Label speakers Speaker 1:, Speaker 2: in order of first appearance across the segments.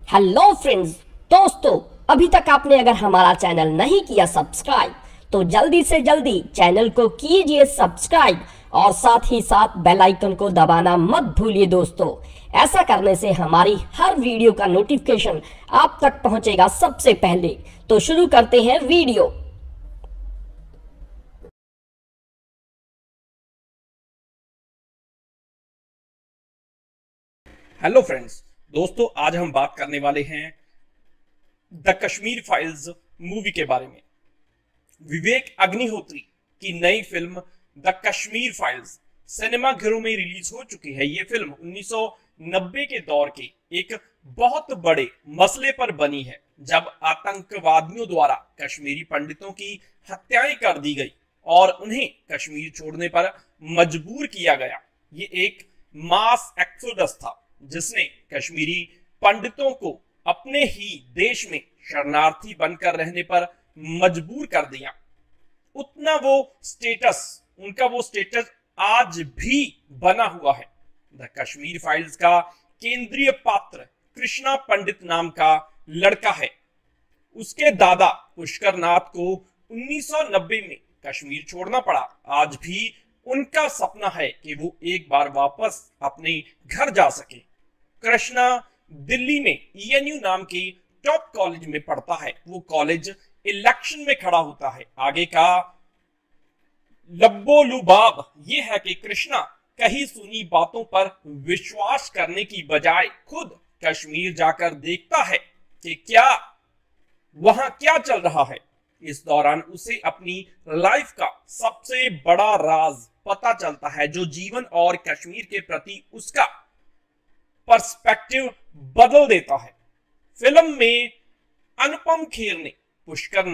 Speaker 1: Hello friends, दोस्तों, अभी तक आपने अगर हमारा चैनल नहीं किया सब्सक्राइब तो जल्दी से जल्दी चैनल को कीजिए सब्सक्राइब और साथ ही साथ बेल आइकन को दबाना मत भूलिए दोस्तों। ऐसा करने से हमारी हर वीडियो का नोटिफिकेशन आप तक पहुंचेगा सबसे पहले। तो शुरू करते हैं वीडियो।
Speaker 2: हेलो फ्रेंड्स, दोस्तों आज हम बात करने वाले हैं द कश्मीर फाइल्स मूवी के बारे में। विवेक अग्निहोत्री की नई फिल्म द कश्मीर फाइल्स सिनेमाघरों में रिलीज हो चुकी है। ये फिल्म 1990 के दौर के एक बहुत बड़े मसले पर बनी है, जब आतंकवादियों द्वारा कश्मीरी पंडितों की हत्याएं कर दी गई और उन्हें कश्मीर छोड़ने पर मजबूर किया गया। ये एक मास एक्सोडस था जिसने कश्मीरी पंडितों को अपने ही देश में शरणार्थी बनकर रहने पर मजबूर कर दिया। उनका वो स्टेटस आज भी बना हुआ है। द कश्मीर फाइल्स का केंद्रीय पात्र कृष्णा पंडित नाम का लड़का है। उसके दादा पुष्कर नाथ को 1990 में कश्मीर छोड़ना पड़ा। आज भी उनका सपना है कि वो एक बार वापस अपने घर जा सके। कृष्णा दिल्ली में ईएनयू नाम के टॉप कॉलेज में पढ़ता है। वो कॉलेज इलेक्शन में खड़ा होता है। आगे का लब्बोलुबाब ये है कि कृष्णा कहीं सुनी बातों पर विश्वास करने की बजाय खुद कश्मीर जाकर देखता है कि वहां क्या चल रहा है। इस दौरान उसे अपनी लाइफ का सबसे बड़ा राज पता चलता है, जो जीवन और कश्मीर के प्रति उसका पर्सपेक्टिव बदल देता है। फिल्म में अनुपम खेर ने पुष्कर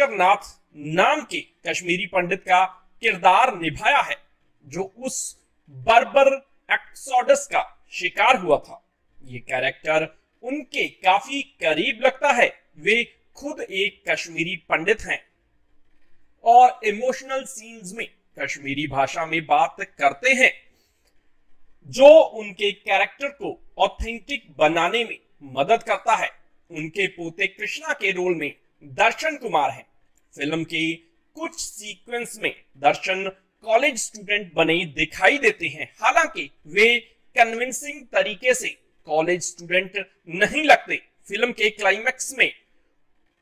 Speaker 2: नाथ नाम के कश्मीरी पंडित का किरदार निभाया है, जो उस बर्बर एक्सोडस का शिकार हुआ था। ये कैरेक्टर उनके काफी करीब लगता है। वे खुद एक कश्मीरी पंडित हैं और इमोशनल सीन्स में कश्मीरी भाषा में बात करते हैं, जो उनके कैरेक्टर को ऑथेंटिक बनाने में मदद करता है। उनके पोते कृष्णा के रोल में दर्शन कुमार हैं। फिल्म के कुछ सीक्वेंस में दर्शन कॉलेज स्टूडेंट बने दिखाई देते हैं। हालांकि वे कन्विंसिंग तरीके से कॉलेज स्टूडेंट नहीं लगते। फिल्म के क्लाइमैक्स में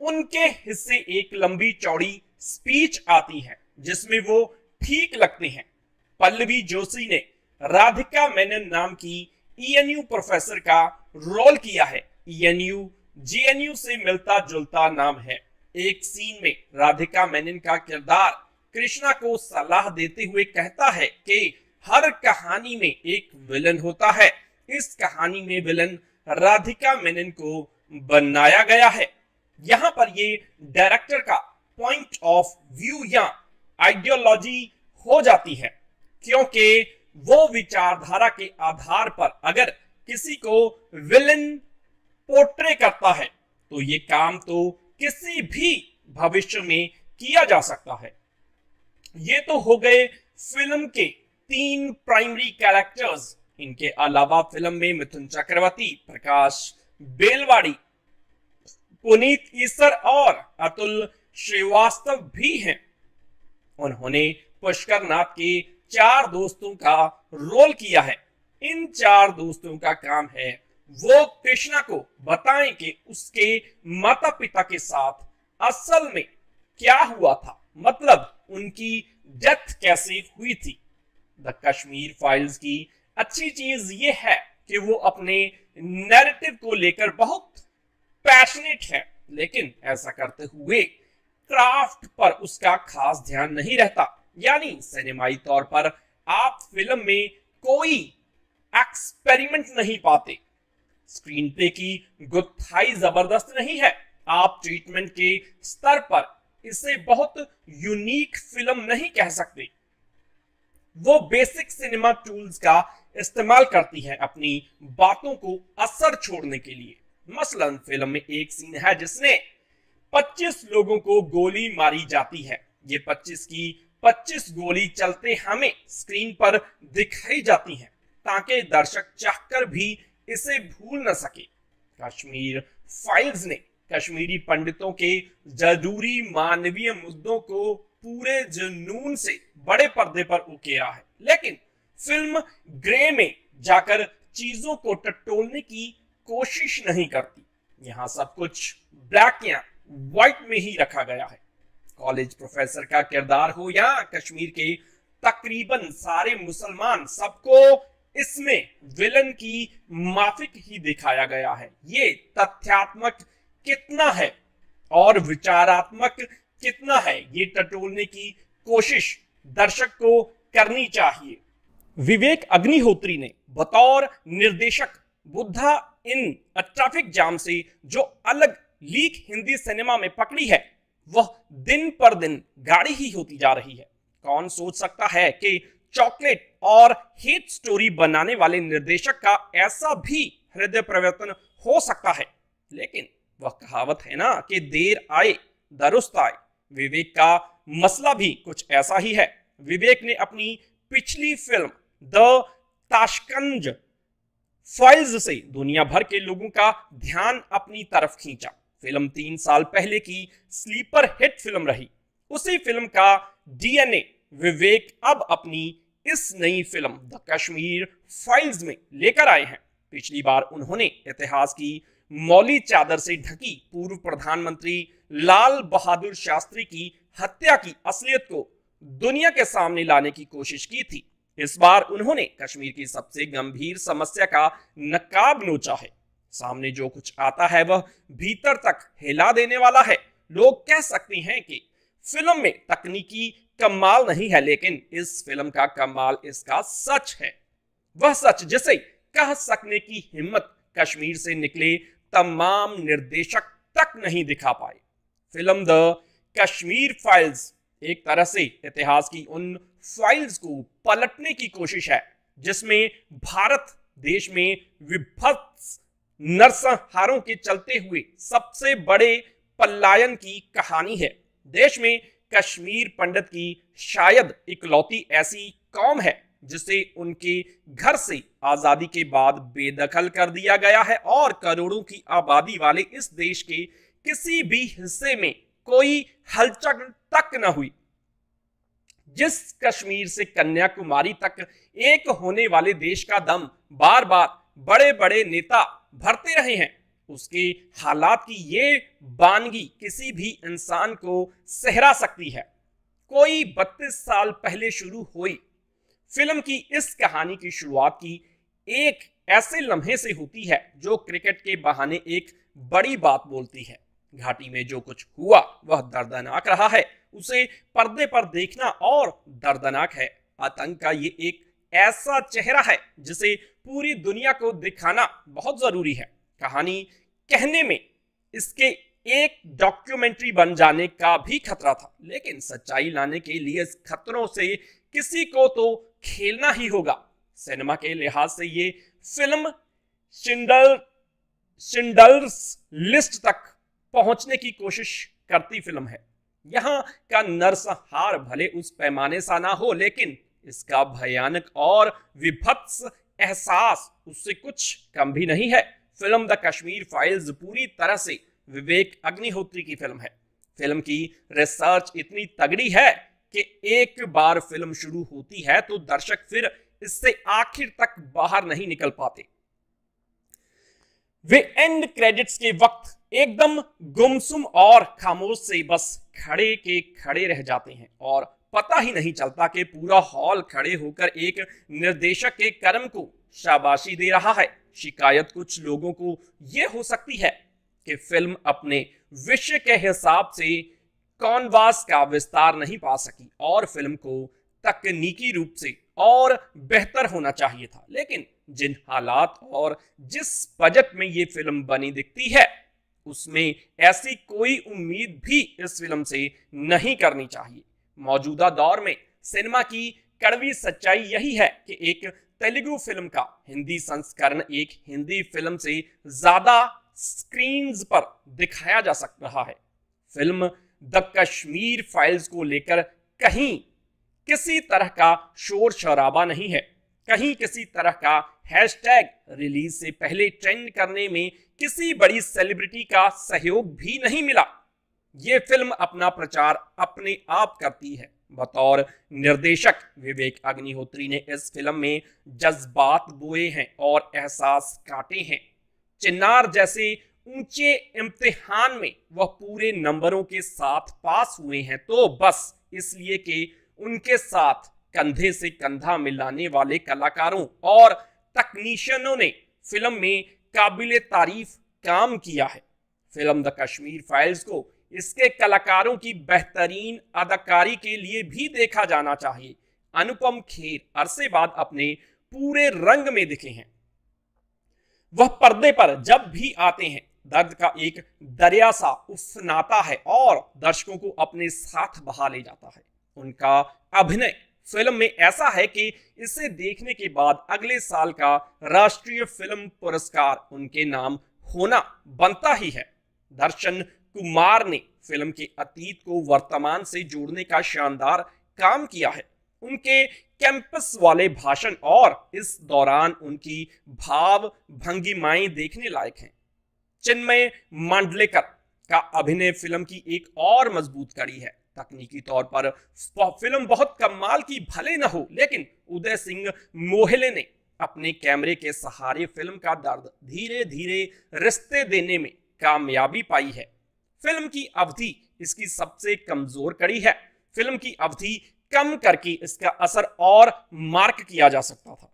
Speaker 2: उनके हिस्से एक लंबी चौड़ी स्पीच आती है जिसमें वो ठीक लगते हैं। पल्लवी जोशी ने राधिका मेनन नाम की ईएनयू प्रोफेसर का रोल किया है। ईएनयू जेएनयू से मिलता जुलता नाम है। एक सीन में राधिका मेनन का किरदार कृष्णा को सलाह देते हुए कहता है कि हर कहानी में एक विलन होता है। इस कहानी में विलन राधिका मेनन को बनाया गया है। यहां पर ये डायरेक्टर का पॉइंट ऑफ व्यू या आइडियोलॉजी हो जाती है, क्योंकि वो विचारधारा के आधार पर अगर किसी को विलेन पोर्ट्रे करता है तो ये काम तो किसी भी भविष्य में किया जा सकता है। ये तो हो गए फिल्म के 3 प्राइमरी कैरेक्टर्स। इनके अलावा फिल्म में मिथुन चक्रवर्ती, प्रकाश बेलवाड़ी, पुनीत ईसर और अतुल श्रीवास्तव भी हैं। उन्होंने पुष्कर नाथ के 4 दोस्तों का रोल किया है। इन 4 दोस्तों का काम है वो कृष्णा को बताएं कि उसके माता पिता के साथ असल में क्या हुआ था, मतलब उनकी डेथ कैसे हुई थी। द कश्मीर फाइल्स की अच्छी चीज ये है कि वो अपने नैरेटिव को लेकर बहुत पैशनेट है, लेकिन ऐसा करते हुए क्राफ्ट पर उसका खास ध्यान नहीं रहता। यानी सिनेमाई तौर पर आप फिल्म में कोई एक्सपेरिमेंट नहीं पाते। स्क्रीन प्ले की गुत्थाई जबरदस्त नहीं है। आप ट्रीटमेंट के स्तर पर इसे बहुत यूनिक फिल्म नहीं कह सकते। वो बेसिक सिनेमा टूल्स का इस्तेमाल करती है अपनी बातों को असर छोड़ने के लिए। मसलन फिल्म में एक सीन है जिसने 25 लोगों को गोली मारी जाती है। ये 25 की 25 गोली चलते हमें स्क्रीन पर दिखाई जाती हैं, ताकि दर्शक चाहकर भी इसे भूल न सके। कश्मीर फाइल्स ने कश्मीरी पंडितों के जरूरी मानवीय मुद्दों को पूरे जुनून से बड़े पर्दे पर उकेरा है, लेकिन फिल्म ग्रे में जाकर चीजों को टटोलने की कोशिश नहीं करती। यहां सब कुछ ब्लैक या व्हाइट में ही रखा गया है। कॉलेज प्रोफेसर का किरदार हो या कश्मीर के तकरीबन सारे मुसलमान, सबको इसमें विलन की माफिक ही दिखाया गया है। ये तथ्यात्मक कितना है और विचारात्मक कितना है, ये टटोलने की कोशिश दर्शक को करनी चाहिए। विवेक अग्निहोत्री ने बतौर निर्देशक बुद्धा इन ट्रैफिक जाम से जो अलग लीक हिंदी सिनेमा में पकड़ी है, वह दिन पर दिन गाढ़ी ही होती जा रही है। कौन सोच सकता है कि चॉकलेट और हेट स्टोरी बनाने वाले निर्देशक का ऐसा भी हृदय परिवर्तन हो सकता है। लेकिन वह कहावत है ना कि देर आए दुरुस्त आए। विवेक का मसला भी कुछ ऐसा ही है। विवेक ने अपनी पिछली फिल्म द ताशकंद फाइल्स से दुनिया भर के लोगों का ध्यान अपनी तरफ खींचा। फिल्म 3 साल पहले की स्लीपर हिट फिल्म रही। उसी फिल्म का डीएनए विवेक अब अपनी इस नई फिल्म द कश्मीर फाइल्स में लेकर आए हैं। पिछली बार उन्होंने इतिहास की मौली चादर से ढकी पूर्व प्रधानमंत्री लाल बहादुर शास्त्री की हत्या की असलियत को दुनिया के सामने लाने की कोशिश की थी। इस बार उन्होंने कश्मीर की सबसे गंभीर समस्या का नकाब नोचा है। सामने जो कुछ आता है वह भीतर तक हिला देने वाला है। लोग कह सकते हैं कि फिल्म में तकनीकी कमाल नहीं है, लेकिन इस फिल्म का कमाल इसका सच है। वह सच जिसे कह सकने की हिम्मत कश्मीर से निकले तमाम निर्देशक तक नहीं दिखा पाए। फिल्म द कश्मीर फाइल्स एक तरह से इतिहास की उन फाइल्स को पलटने की कोशिश है जिसमें भारत देश में विभत्स नरसंहारों के चलते हुए सबसे बड़े पलायन की कहानी है। देश में कश्मीर पंडित की शायद इकलौती ऐसी कौम है जिसे उनके घर से आजादी के बाद बेदखल कर दिया गया है और करोड़ों की आबादी वाले इस देश के किसी भी हिस्से में कोई हलचल तक न हुई। जिस कश्मीर से कन्याकुमारी तक एक होने वाले देश का दम बार बार बड़े बड़े नेता भरते रहे हैं, उसके हालात की ये बानगी किसी भी इंसान को सहरा सकती है। कोई 32 साल पहले शुरू हुई फिल्म की इस कहानी की शुरुआत की एक ऐसे लम्हे से होती है जो क्रिकेट के बहाने एक बड़ी बात बोलती है। घाटी में जो कुछ हुआ वह दर्दनाक रहा है, उसे पर्दे पर देखना और दर्दनाक है। आतंक का ये एक ऐसा चेहरा है जिसे पूरी दुनिया को दिखाना बहुत जरूरी है। कहानी कहने में इसके एक डॉक्यूमेंट्री बन जाने का भी खतरा था, लेकिन सच्चाई लाने के लिए इस खतरों से किसी को तो खेलना ही होगा। सिनेमा के लिहाज से ये फिल्म शिंडलर्स लिस्ट तक पहुंचने की कोशिश करती फिल्म है। यहां का नरसंहार भले उस पैमाने सा ना हो, लेकिन इसका भयानक और विभत्स एहसास उससे कुछ कम भी नहीं है। फिल्म द कश्मीर फाइल्स पूरी तरह से विवेक अग्निहोत्री की फिल्म है। फिल्म की रिसर्च इतनी तगड़ी है कि एक बार फिल्म शुरू होती है तो दर्शक फिर इससे आखिर तक बाहर नहीं निकल पाते। वे एंड क्रेडिट्स के वक्त एकदम गुमसुम और खामोश से बस खड़े के खड़े रह जाते हैं और पता ही नहीं चलता कि पूरा हॉल खड़े होकर एक निर्देशक के कर्म को शाबाशी दे रहा है। शिकायत कुछ लोगों को यह हो सकती है कि फिल्म अपने विषय के हिसाब से कॉनवास का विस्तार नहीं पा सकी और फिल्म को तकनीकी रूप से और बेहतर होना चाहिए था। लेकिन जिन हालात और जिस बजट में ये फिल्म बनी दिखती है उसमें ऐसी कोई उम्मीद भी इस फिल्म से नहीं करनी चाहिए। मौजूदा दौर में सिनेमा की कड़वी सच्चाई यही है कि एक तेलुगु फिल्म का हिंदी संस्करण एक हिंदी फिल्म से ज्यादा स्क्रीन्स पर दिखाया जा सक रहा है। फिल्म द कश्मीर फाइल्स को लेकर कहीं किसी तरह का शोर शराबा नहीं है, कहीं किसी तरह का हैशटैग रिलीज से पहले ट्रेंड करने में किसी बड़ी सेलिब्रिटी का सहयोग भी नहीं मिला। ये फिल्म अपना प्रचार अपने आप करती है। बतौर निर्देशक विवेक अग्निहोत्री ने इस फिल्म में जज्बात बोए हैं और एहसास काटे हैं। चिन्नार जैसे ऊंचे इम्तिहान में वह पूरे नंबरों के साथ पास हुए हैं तो बस इसलिए कि उनके साथ कंधे से कंधा मिलाने वाले कलाकारों और तकनीशियनों ने फिल्म में काबिले तारीफ काम किया है। फिल्म द कश्मीर फाइल्स को इसके कलाकारों की बेहतरीन अदाकारी के लिए भी देखा जाना चाहिए। अनुपम खेर अरसे बाद अपने पूरे रंग में दिखे हैं। वह पर्दे पर जब भी आते हैं दर्द का एक दरिया सा उफनाता है और दर्शकों को अपने साथ बहा ले जाता है। उनका अभिनय फिल्म में ऐसा है कि इसे देखने के बाद अगले साल का राष्ट्रीय फिल्म पुरस्कार उनके नाम होना बनता ही है। दर्शन कुमार ने फिल्म के अतीत को वर्तमान से जोड़ने का शानदार काम किया है। उनके कैंपस वाले भाषण और इस दौरान उनकी भाव भंगिमाएं देखने लायक हैं। चिन्मय मांडलेकर का अभिनय फिल्म की एक और मजबूत कड़ी है। तकनीकी तौर पर फिल्म बहुत कमाल की भले न हो, लेकिन उदय सिंह मोहिले ने अपने कैमरे के सहारे फिल्म का दर्द धीरे धीरे रिश्ते देने में कामयाबी पाई है। फिल्म की अवधि इसकी सबसे कमजोर कड़ी है। फिल्म की अवधि कम करके इसका असर और मार्क किया जा सकता था।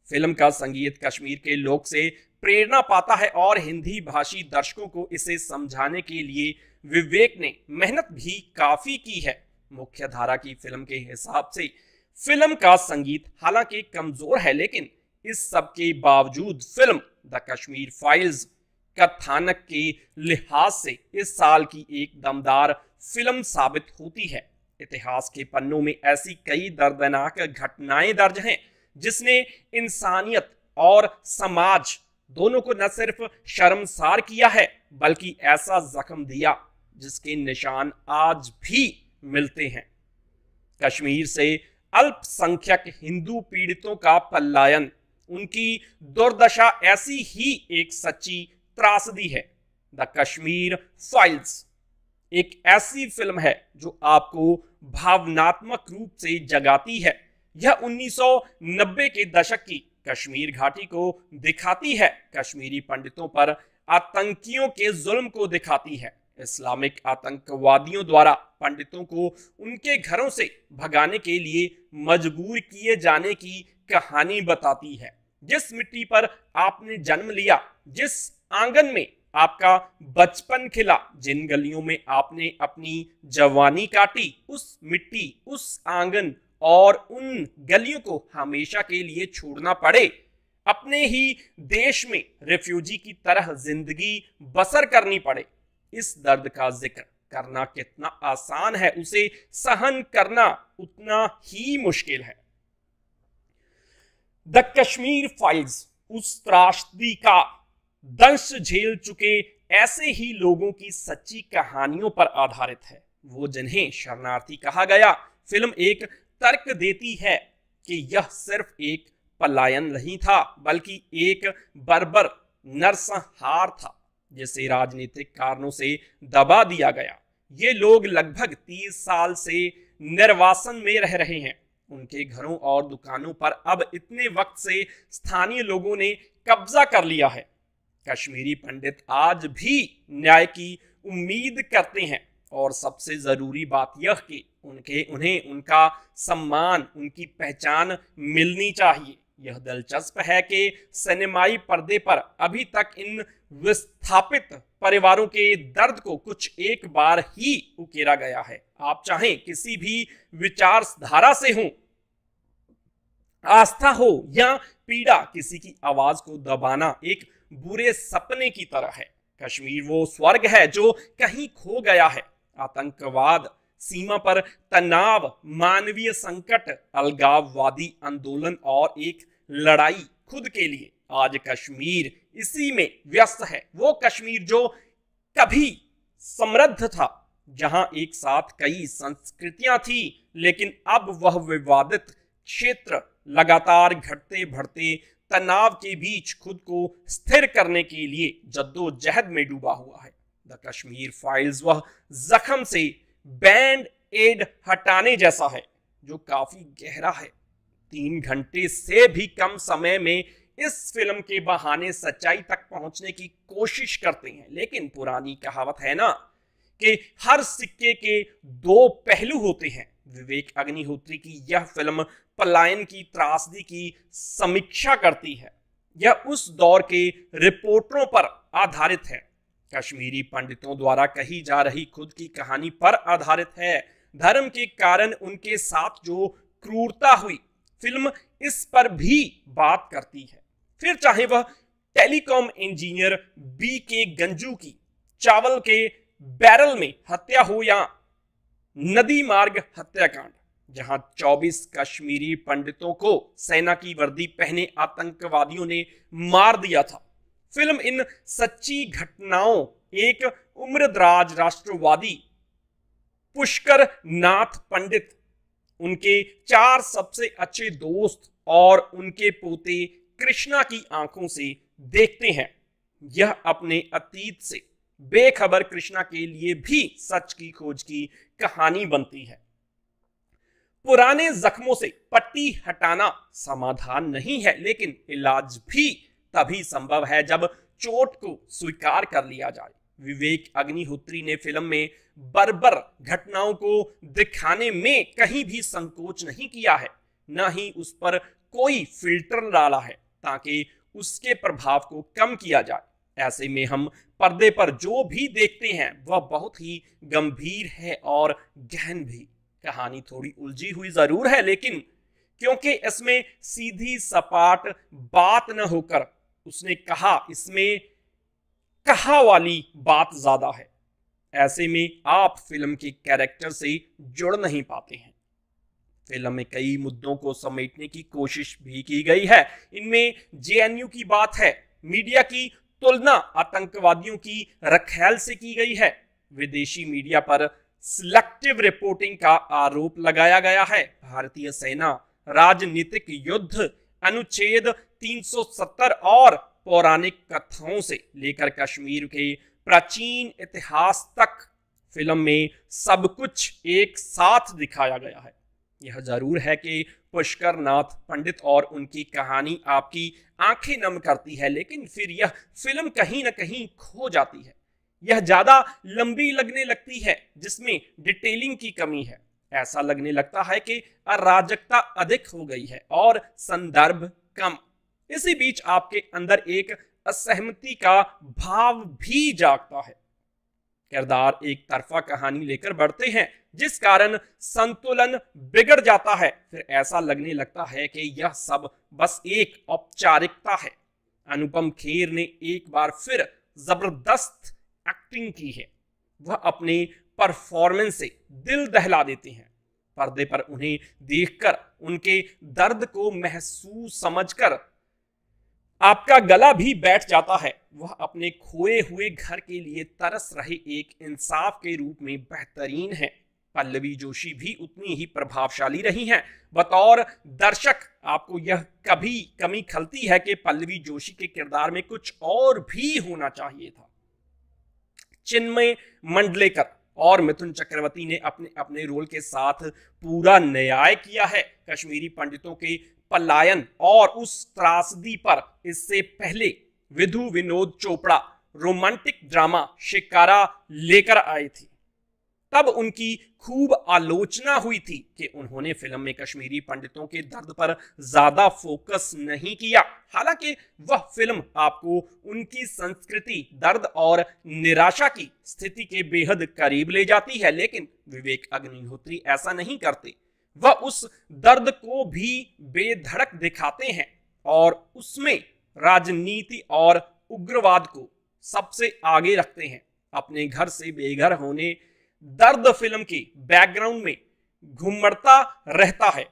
Speaker 2: फिल्म का संगीत कश्मीर के लोग से प्रेरणा पाता है और हिंदी भाषी दर्शकों को इसे समझाने के लिए विवेक ने मेहनत भी काफी की है। मुख्य धारा की फिल्म के हिसाब से फिल्म का संगीत हालांकि कमजोर है, लेकिन इस सब के बावजूद फिल्म द कश्मीर फाइल्स कथानक के लिहाज से इस साल की एक दमदार फिल्म साबित होती है। इतिहास के पन्नों में ऐसी कई दर्दनाक घटनाएं दर्ज हैं जिसने इंसानियत और समाज दोनों को न सिर्फ शर्मसार किया है बल्कि ऐसा जख्म दिया जिसके निशान आज भी मिलते हैं। कश्मीर से अल्पसंख्यक हिंदू पीड़ितों का पलायन, उनकी दुर्दशा ऐसी ही एक सच्ची त्रासदी है। द कश्मीर फाइल्स एक ऐसी फिल्म है जो आपको भावनात्मक रूप से जगाती है। यह 1990 के दशक की कश्मीर घाटी को दिखाती है, कश्मीरी पंडितों पर आतंकियों के जुल्म को दिखाती है, इस्लामिक आतंकवादियों द्वारा पंडितों को उनके घरों से भगाने के लिए मजबूर किए जाने की कहानी बताती है। जिस मिट्टी पर आपने जन्म लिया, जिस आंगन में आपका बचपन खिला, जिन गलियों में आपने अपनी जवानी काटी, उस मिट्टी, उस आंगन और उन गलियों को हमेशा के लिए छोड़ना पड़े, अपने ही देश में रिफ्यूजी की तरह जिंदगी बसर करनी पड़े, इस दर्द का जिक्र करना कितना आसान है, उसे सहन करना उतना ही मुश्किल है। द कश्मीर फाइल्स उस त्रासदी का दंश झेल चुके ऐसे ही लोगों की सच्ची कहानियों पर आधारित है, वो जिन्हें शरणार्थी कहा गया। फिल्म एक तर्क देती है कि यह सिर्फ एक पलायन नहीं था बल्कि एक बर्बर नरसंहार था जिसे राजनीतिक कारणों से दबा दिया गया। ये लोग लगभग 30 साल से निर्वासन में रह रहे हैं। उनके घरों और दुकानों पर अब इतने वक्त से स्थानीय लोगों ने कब्जा कर लिया है। कश्मीरी पंडित आज भी न्याय की उम्मीद करते हैं और सबसे जरूरी बात यह कि उन्हें उनका सम्मान, उनकी पहचान मिलनी चाहिए। यह दिलचस्प है कि सिनेमाई पर्दे पर अभी तक इन विस्थापित परिवारों के दर्द को कुछ एक बार ही उकेरा गया है। आप चाहें किसी भी विचारधारा से हो, आस्था हो या पीड़ा, किसी की आवाज को दबाना एक बुरे सपने की तरह है। कश्मीर वो स्वर्ग है जो कहीं खो गया है। आतंकवाद, सीमा पर तनाव, मानवीय संकट, अलगाववादी आंदोलन और एक लड़ाई खुद के लिए, आज कश्मीर इसी में व्यस्त है। वो कश्मीर जो कभी समृद्ध था, जहां एक साथ कई संस्कृतियां थी, लेकिन अब वह विवादित क्षेत्र लगातार घटते बढ़ते तनाव के बीच खुद को स्थिर करने के लिए जद्दोजहद में डूबा हुआ है। द कश्मीर फाइल्स वह जख्म से बैंड एड हटाने जैसा है जो काफी गहरा है। 3 घंटे से भी कम समय में इस फिल्म के बहाने सच्चाई तक पहुंचने की कोशिश करते हैं, लेकिन पुरानी कहावत है ना कि हर सिक्के के 2 पहलू होते हैं। विवेक अग्निहोत्री की यह फिल्म पलायन की त्रासदी की समीक्षा करती है। यह उस दौर के रिपोर्टरों पर आधारित है, कश्मीरी पंडितों द्वारा कही जा रही खुद की कहानी पर आधारित है। धर्म के कारण उनके साथ जो क्रूरता हुई, फिल्म इस पर भी बात करती है। फिर चाहे वह टेलीकॉम इंजीनियर BK गंजू की चावल के बैरल में हत्या हो या नदी मार्ग हत्याकांड, जहां 24 कश्मीरी पंडितों को सेना की वर्दी पहने आतंकवादियों ने मार दिया था। फिल्म इन सच्ची घटनाओं, एक उम्रदराज राष्ट्रवादी पुष्कर नाथ पंडित, उनके 4 सबसे अच्छे दोस्त और उनके पोते कृष्णा की आंखों से देखते हैं। यह अपने अतीत से बेखबर कृष्णा के लिए भी सच की खोज की कहानी बनती है। पुराने जख्मों से पट्टी हटाना समाधान नहीं है, लेकिन इलाज भी तभी संभव है जब चोट को स्वीकार कर लिया जाए। विवेक अग्निहोत्री ने फिल्म में बर्बर घटनाओं को दिखाने में कहीं भी संकोच नहीं किया है, न ही उस पर कोई फिल्टर डाला है ताकि उसके प्रभाव को कम किया जाए। ऐसे में हम पर्दे पर जो भी देखते हैं वह बहुत ही गंभीर है और गहन भी। कहानी थोड़ी उलझी हुई जरूर है, लेकिन क्योंकि इसमें सीधी सपाट बात न होकर उसने कहा इसमें कहा वाली बात ज्यादा है, ऐसे में आप फिल्म के कैरेक्टर से जुड़ नहीं पाते हैं। फिल्म में कई मुद्दों को समेटने की कोशिश भी की गई है। इनमें JNU की बात है, मीडिया की तुलना आतंकवादियों की रखैल से की गई है, विदेशी मीडिया पर सिलेक्टिव रिपोर्टिंग का आरोप लगाया गया है, भारतीय सेना, राजनीतिक युद्ध, अनुच्छेद 370 और पौराणिक कथाओं से लेकर कश्मीर के प्राचीन इतिहास तक फिल्म में सब कुछ एक साथ दिखाया गया है। यह जरूर है कि पुष्कर नाथ पंडित और उनकी कहानी आपकी आंखें नम करती है, लेकिन फिर यह फिल्म कहीं ना कहीं खो जाती है। यह ज्यादा लंबी लगने लगती है, जिसमें डिटेलिंग की कमी है। ऐसा लगने लगता है कि अराजकता अधिक हो गई है और संदर्भ कम। इसी बीच आपके अंदर एक असहमति का भाव भी जागता है। किरदार एक तरफा कहानी लेकर बढ़ते हैं, जिस कारण संतुलन बिगड़ जाता है। फिर ऐसा लगने लगता है कि यह सब बस एक औपचारिकता है। अनुपम खेर ने एक बार फिर जबरदस्त एक्टिंग की है। वह अपने परफॉर्मेंस से दिल दहला देते हैं। पर्दे पर उन्हें देखकर, उनके दर्द को महसूस समझकर आपका गला भी बैठ जाता है। वह अपने खोए हुए घर के लिए तरस रहे एक इंसाफ के रूप में बेहतरीन है। पल्लवी जोशी भी उतनी ही प्रभावशाली रही हैं। बतौर दर्शक आपको यह कभी कमी खलती है कि पल्लवी जोशी के किरदार में कुछ और भी होना चाहिए था। चिन्मय मंडलेकर और मिथुन चक्रवर्ती ने अपने अपने रोल के साथ पूरा न्याय किया है। कश्मीरी पंडितों के पलायन और उस त्रासदी पर इससे पहले विधु विनोद चोपड़ा रोमांटिक ड्रामा शिकारा लेकर आए थे। तब उनकी खूब आलोचना हुई थी कि उन्होंने फिल्म में कश्मीरी पंडितों के दर्द पर ज्यादा फोकस नहीं किया। हालांकि वह फिल्म आपको उनकी संस्कृति, दर्द और निराशा की स्थिति के बेहद करीब ले जाती है, लेकिन विवेक अग्निहोत्री ऐसा नहीं करते। वह उस दर्द को भी बेधड़क दिखाते हैं और उसमें राजनीति और उग्रवाद को सबसे आगे रखते हैं। अपने घर से बेघर होने दर्द फिल्म के बैकग्राउंड में घुमड़ता रहता है।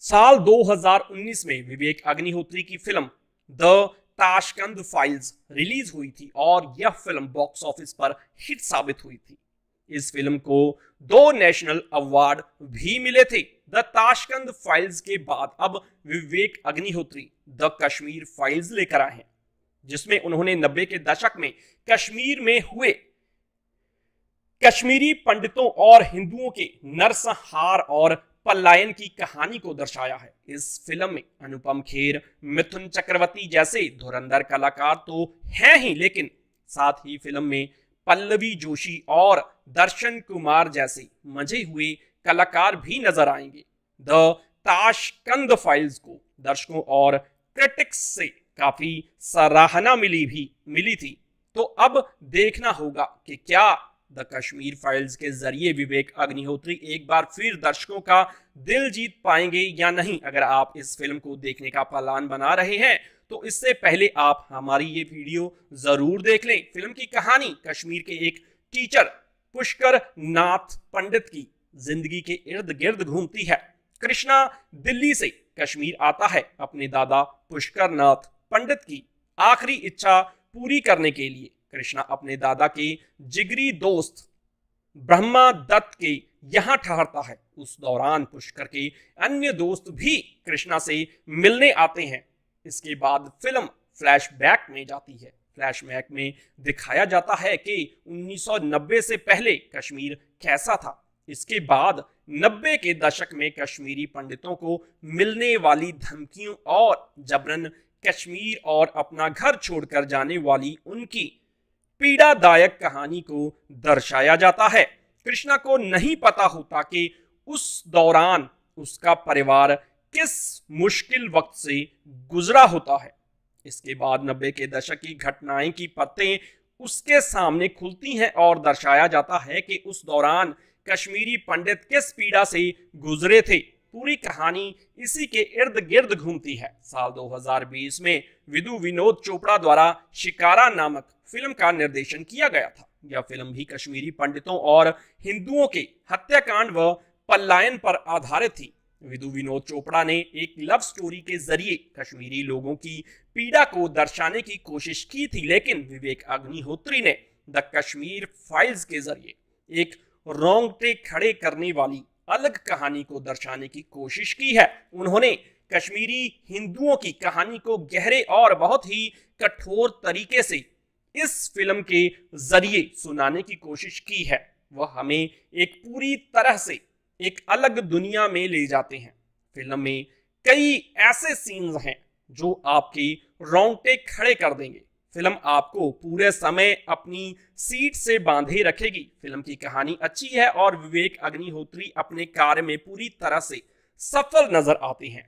Speaker 2: साल 2019 में विवेक अग्निहोत्री की film the Tashkent files release हुई थी और यह फिल्म बॉक्स ऑफिस पर हिट साबित हुई थी। इस फिल्म को 2 नेशनल अवार्ड भी मिले थे। द ताशकंद फाइल्स के बाद अब विवेक अग्निहोत्री द कश्मीर फाइल्स लेकर आए हैं, जिसमें उन्होंने 90 के दशक में कश्मीर में हुए कश्मीरी पंडितों और हिंदुओं के नरसंहार और पलायन की कहानी को दर्शाया है। इस फिल्म में अनुपम खेर, मिथुन चक्रवर्ती जैसे धुरंधर कलाकार तो हैं ही, लेकिन साथ ही फिल्म में पल्लवी जोशी और दर्शन कुमार जैसे मजे हुए कलाकार भी नजर आएंगे। द ताशकंद फाइल्स को दर्शकों और क्रिटिक्स से काफी सराहना मिली थी, तो अब देखना होगा कि क्या द कश्मीर फाइल्स के जरिए विवेक अग्निहोत्री एक बार फिर दर्शकों का दिल जीत पाएंगे या नहीं। अगर आप इस फिल्म को देखने का प्लान बना रहे हैं तो इससे पहले आप हमारी ये वीडियो जरूर देख लें। फिल्म की कहानी कश्मीर के एक टीचर पुष्कर नाथ पंडित की जिंदगी के इर्द गिर्द घूमती है। कृष्णा दिल्ली से कश्मीर आता है अपने दादा पुष्कर नाथ पंडित की आखिरी इच्छा पूरी करने के लिए। कृष्णा अपने दादा के जिगरी दोस्त ब्रह्मा दत्त के यहां ठहरता है। उस दौरान पुष्कर के अन्य दोस्त भी कृष्णा से मिलने आते हैं। इसके बाद फिल्म फ्लैशबैक में जाती है। फ्लैशबैक में दिखाया जाता है कि 1990 से पहले कश्मीर कैसा था। इसके बाद 90 के दशक में कश्मीरी पंडितों को मिलने वाली धमकियों और जबरन कश्मीर और अपना घर छोड़कर जाने वाली उनकी पीड़ादायक कहानी को दर्शाया जाता है। कृष्णा को नहीं पता होता कि उस दौरान उसका परिवार किस मुश्किल वक्त से गुजरा होता है। इसके बाद 90 के दशक की घटनाएं की पत्तें उसके सामने खुलती हैं और दर्शाया जाता है कि उस दौरान कश्मीरी पंडित किस पीड़ा से गुजरे थे। पूरी कहानी इसी के इर्द गिर्द घूमती है। साल 2020 में विदु विनोद चोपड़ा द्वारा शिकारा नामक फिल्म का निर्देशन किया गया था। यह फिल्म भी कश्मीरी पंडितों और हिंदुओं के हत्याकांड व पलायन पर आधारित थी। विदु विनोद चोपड़ा ने एक लव स्टोरी के जरिए कश्मीरी लोगों की पीड़ा को दर्शाने की कोशिश की थी, लेकिन विवेक अग्निहोत्री ने द कश्मीर फाइल्स के जरिए एक रोंगटे खड़े करने वाली अलग कहानी को दर्शाने की कोशिश की है। उन्होंने कश्मीरी हिंदुओं की कहानी को गहरे और बहुत ही कठोर तरीके से इस फिल्म के जरिए सुनाने की कोशिश की है। वह हमें एक पूरी तरह से एक अलग दुनिया में ले जाते हैं। फिल्म में कई ऐसे सीन्स हैं जो आपके रोंगटे खड़े कर देंगे। फिल्म आपको पूरे समय अपनी सीट से बांधे रखेगी। फिल्म की कहानी अच्छी है और विवेक अग्निहोत्री अपने कार्य में पूरी तरह से सफल नजर आते हैं।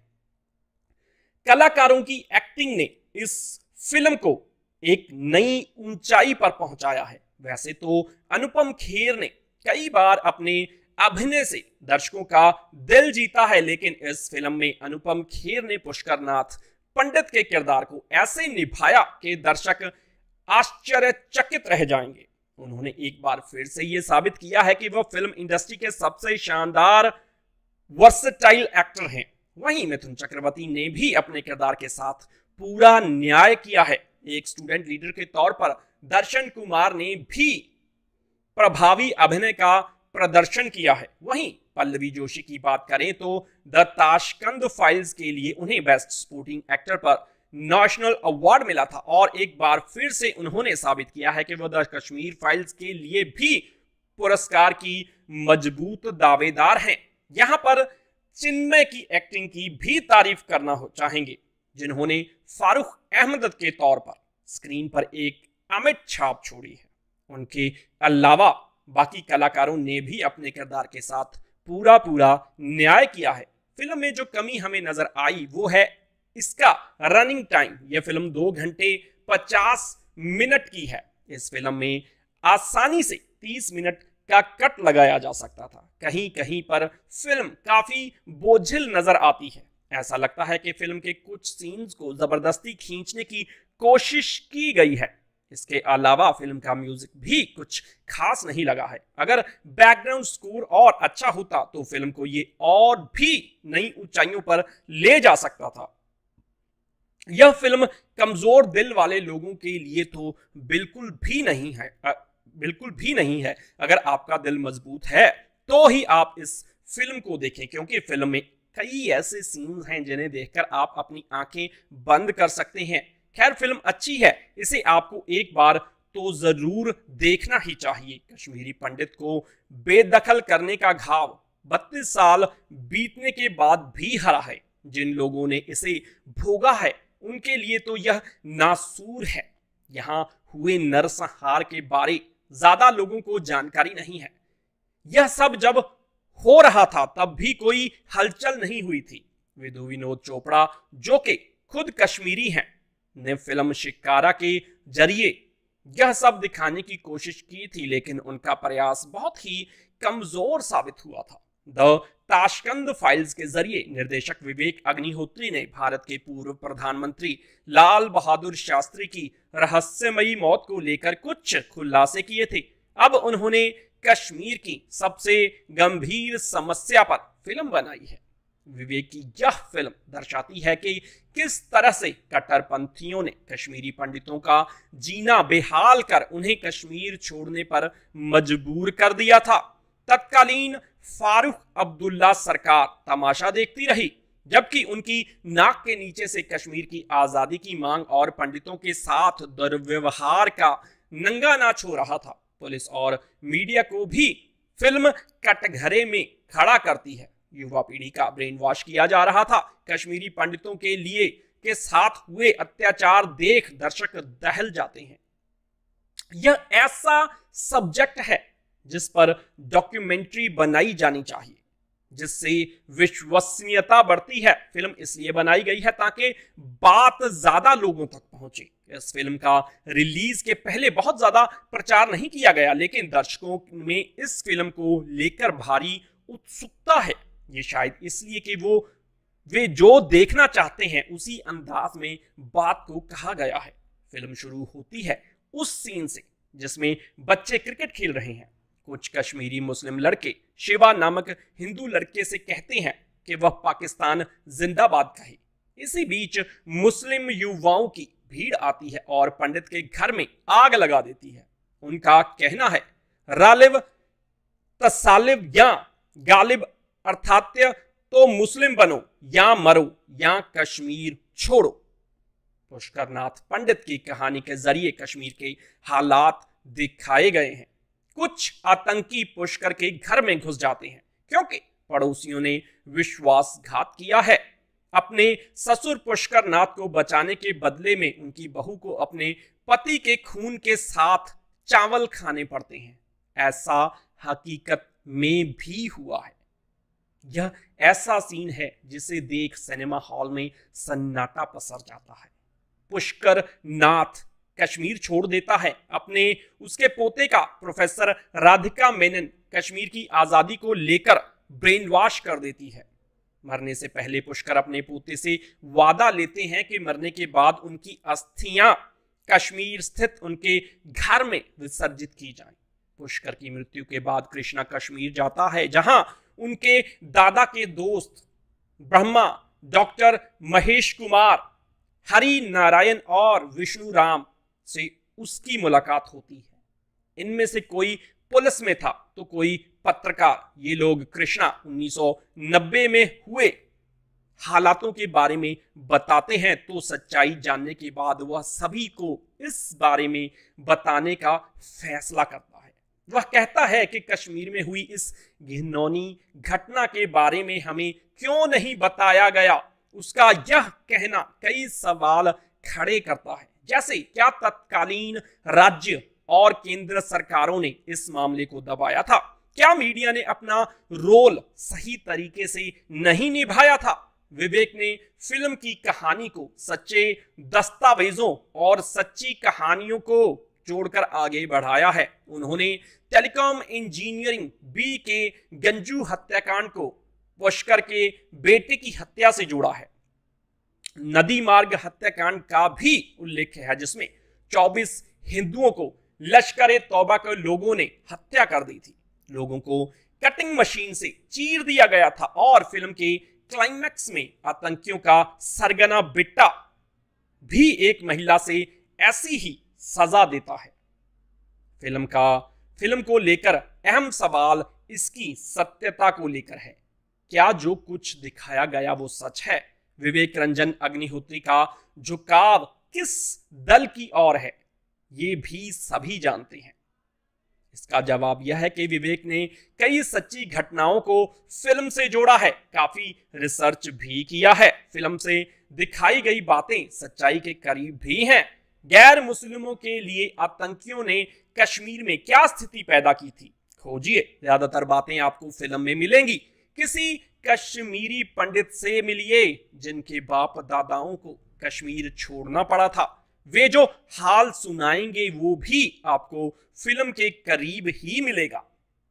Speaker 2: कलाकारों की एक्टिंग ने इस फिल्म को एक नई ऊंचाई पर पहुंचाया है। वैसे तो अनुपम खेर ने कई बार अपने अभिनय से दर्शकों का दिल जीता है, लेकिन इस फिल्म में अनुपम खेर ने पुष्कर नाथ पंडित के किरदार को ऐसे निभाया कि दर्शक आश्चर्यचकित रह जाएंगे। उन्होंने एक बार फिर से यह साबित किया है कि वह फिल्म इंडस्ट्री के सबसे शानदार वर्सेटाइल एक्टर हैं। वहीं मिथुन चक्रवर्ती ने भी अपने किरदार के साथ पूरा न्याय किया है। एक स्टूडेंट लीडर के तौर पर दर्शन कुमार ने भी प्रभावी अभिनय का प्रदर्शन किया है। वहीं पल्लवी जोशी की बात करें तो द ताशकंद फाइल्स के लिए उन्हें बेस्ट सपोर्टिंग एक्टर पर नेशनल अवार्ड मिला था और एक बार फिर से उन्होंने साबित किया है कि वह द कश्मीर फाइल्स के लिए भी पुरस्कार की मजबूत दावेदार हैं। यहां पर चिन्मय की एक्टिंग की भी तारीफ करना चाहेंगे, जिन्होंने फारूक अहमद के तौर पर स्क्रीन पर एक अमिट छाप छोड़ी है। उनके अलावा बाकी कलाकारों ने भी अपने किरदार के साथ पूरा न्याय किया है। फिल्म में जो कमी हमें नजर आई वो है इसका रनिंग टाइम। यह फिल्म 2 घंटे 50 मिनट की है। इस फिल्म में आसानी से 30 मिनट का कट लगाया जा सकता था। कहीं कहीं पर फिल्म काफी बोझिल नजर आती है। ऐसा लगता है कि फिल्म के कुछ सीन्स को जबरदस्ती खींचने की कोशिश की गई है। इसके अलावा फिल्म का म्यूजिक भी कुछ खास नहीं लगा है। अगर बैकग्राउंड स्कोर और अच्छा होता तो फिल्म को ये और भी नई ऊंचाइयों पर ले जा सकता था। यह फिल्म कमजोर दिल वाले लोगों के लिए तो बिल्कुल भी नहीं है। अगर आपका दिल मजबूत है तो ही आप इस फिल्म को देखें, क्योंकि फिल्म में कई ऐसे सीन्स हैं जिन्हें देखकर आप अपनी आंखें बंद कर सकते हैं। खैर, फिल्म अच्छी है, इसे आपको एक बार तो जरूर देखना ही चाहिए। कश्मीरी पंडित को बेदखल करने का घाव 32 साल बीतने के बाद भी हरा है। जिन लोगों ने इसे भोगा है उनके लिए तो यह नासूर है। यहां हुए नरसंहार के बारे ज्यादा लोगों को जानकारी नहीं है। यह सब जब हो रहा था तब भी कोई हलचल नहीं हुई थी। विधु विनोद चोपड़ा, जो कि खुद कश्मीरी हैं, ने फिल्म शिकारा के जरिए यह सब दिखाने की कोशिश की थी, लेकिन उनका प्रयास बहुत ही कमजोर साबित हुआ था। द ताशकंद फाइल्स के जरिए निर्देशक विवेक अग्निहोत्री ने भारत के पूर्व प्रधानमंत्री लाल बहादुर शास्त्री की रहस्यमयी मौत को लेकर कुछ खुलासे किए थे। अब उन्होंने कश्मीर की सबसे गंभीर समस्या पर फिल्म बनाई है। विवेक की यह फिल्म दर्शाती है कि किस तरह से कट्टरपंथियों ने कश्मीरी पंडितों का जीना बेहाल कर उन्हें कश्मीर छोड़ने पर मजबूर कर दिया था। तत्कालीन फारूक अब्दुल्ला सरकार तमाशा देखती रही, जबकि उनकी नाक के नीचे से कश्मीर की आजादी की मांग और पंडितों के साथ दुर्व्यवहार का नंगा नाच हो रहा था। पुलिस और मीडिया को भी फिल्म कटघरे में खड़ा करती है। युवा पीढ़ी का ब्रेन वॉश किया जा रहा था। कश्मीरी पंडितों के लिए के साथ हुए अत्याचार देख दर्शक दहल जाते हैं। यह ऐसा सब्जेक्ट है जिस पर डॉक्यूमेंट्री बनाई जानी चाहिए, जिससे विश्वसनीयता बढ़ती है। फिल्म इसलिए बनाई गई है ताकि बात ज्यादा लोगों तक पहुंचे। इस फिल्म का रिलीज के पहले बहुत ज्यादा प्रचार नहीं किया गया, लेकिन दर्शकों में इस फिल्म को लेकर भारी उत्सुकता है। ये शायद इसलिए कि वे जो देखना चाहते हैं उसी अंदाज में बात को कहा गया है। फिल्म शुरू होती है उस सीन से जिसमें बच्चे क्रिकेट खेल रहे हैं। कुछ कश्मीरी मुस्लिम लड़के शिवा नामक हिंदू लड़के से कहते हैं कि वह पाकिस्तान जिंदाबाद कहे। इसी बीच मुस्लिम युवाओं की भीड़ आती है और पंडित के घर में आग लगा देती है। उनका कहना है, रालिब तसालिब या गालिब अर्थात तो मुस्लिम बनो या मरो या कश्मीर छोड़ो। पुष्कर नाथ पंडित की कहानी के जरिए कश्मीर के हालात दिखाए गए हैं। कुछ आतंकी पुष्कर के घर में घुस जाते हैं क्योंकि पड़ोसियों ने विश्वासघात किया है। अपने ससुर पुष्कर नाथ को बचाने के बदले में उनकी बहू को अपने पति के खून के साथ चावल खाने पड़ते हैं। ऐसा हकीकत में भी हुआ है। यह ऐसा सीन है जिसे देख सिनेमा हॉल में सन्नाटा पसर जाता है। पुष्कर नाथ कश्मीर छोड़ देता है। उसके पोते का प्रोफेसर राधिका मेनन कश्मीर की आजादी को लेकर ब्रेन वॉश कर देती है। मरने से पहले पुष्कर अपने पोते से वादा लेते हैं कि मरने के बाद उनकी अस्थियां कश्मीर स्थित उनके घर में विसर्जित की जाएं। पुष्कर की मृत्यु के बाद कृष्णा कश्मीर जाता है, जहां उनके दादा के दोस्त ब्रह्मा, डॉक्टर महेश कुमार, हरि नारायण और विष्णु राम से उसकी मुलाकात होती है। इनमें से कोई पुलिस में था तो कोई पत्रकार। ये लोग कृष्णा 1990 में हुए हालातों के बारे में बताते हैं, तो सच्चाई जानने के बाद वह सभी को इस बारे में बताने का फैसला करता है। वह कहता है कि कश्मीर में हुई इस घिनौनी घटना के बारे में हमें क्यों नहीं बताया गया। उसका यह कहना कई सवाल खड़े करता है, जैसे क्या तत्कालीन राज्य और केंद्र सरकारों ने इस मामले को दबाया था? क्या मीडिया ने अपना रोल सही तरीके से नहीं निभाया था? विवेक ने फिल्म की कहानी को सच्चे दस्तावेजों और सच्ची कहानियों को जोड़कर आगे बढ़ाया है। उन्होंने टेलीकॉम इंजीनियरिंग बी के गंजू हत्याकांड को पुष्कर के बेटे की हत्या से जोड़ा है। नदी मार्ग हत्याकांड का भी उल्लेख है, जिसमें 24 हिंदुओं को लश्कर तौबा के लोगों ने हत्या कर दी थी। लोगों को कटिंग मशीन से चीर दिया गया था और फिल्म के क्लाइमैक्स में आतंकियों का सरगना बिट्टा भी एक महिला से ऐसी ही सजा देता है। फिल्म को लेकर अहम सवाल इसकी सत्यता को लेकर है। क्या जो कुछ दिखाया गया वो सच है? विवेक रंजन अग्निहोत्री का झुकाव किस दल की ओर है, ये भी सभी जानते हैं। इसका जवाब यह है कि विवेक ने कई सच्ची घटनाओं को फिल्म से जोड़ा है, काफी रिसर्च भी किया है। फिल्म से दिखाई गई बातें सच्चाई के करीब भी हैं। गैर मुस्लिमों के लिए आतंकियों ने कश्मीर में क्या स्थिति पैदा की थी, खोजिए, ज्यादातर बातें आपको फिल्म में मिलेंगी। किसी कश्मीरी पंडित से मिलिए जिनके बाप दादाओं को कश्मीर छोड़ना पड़ा था, वे जो हाल सुनाएंगे वो भी आपको फिल्म के करीब ही मिलेगा।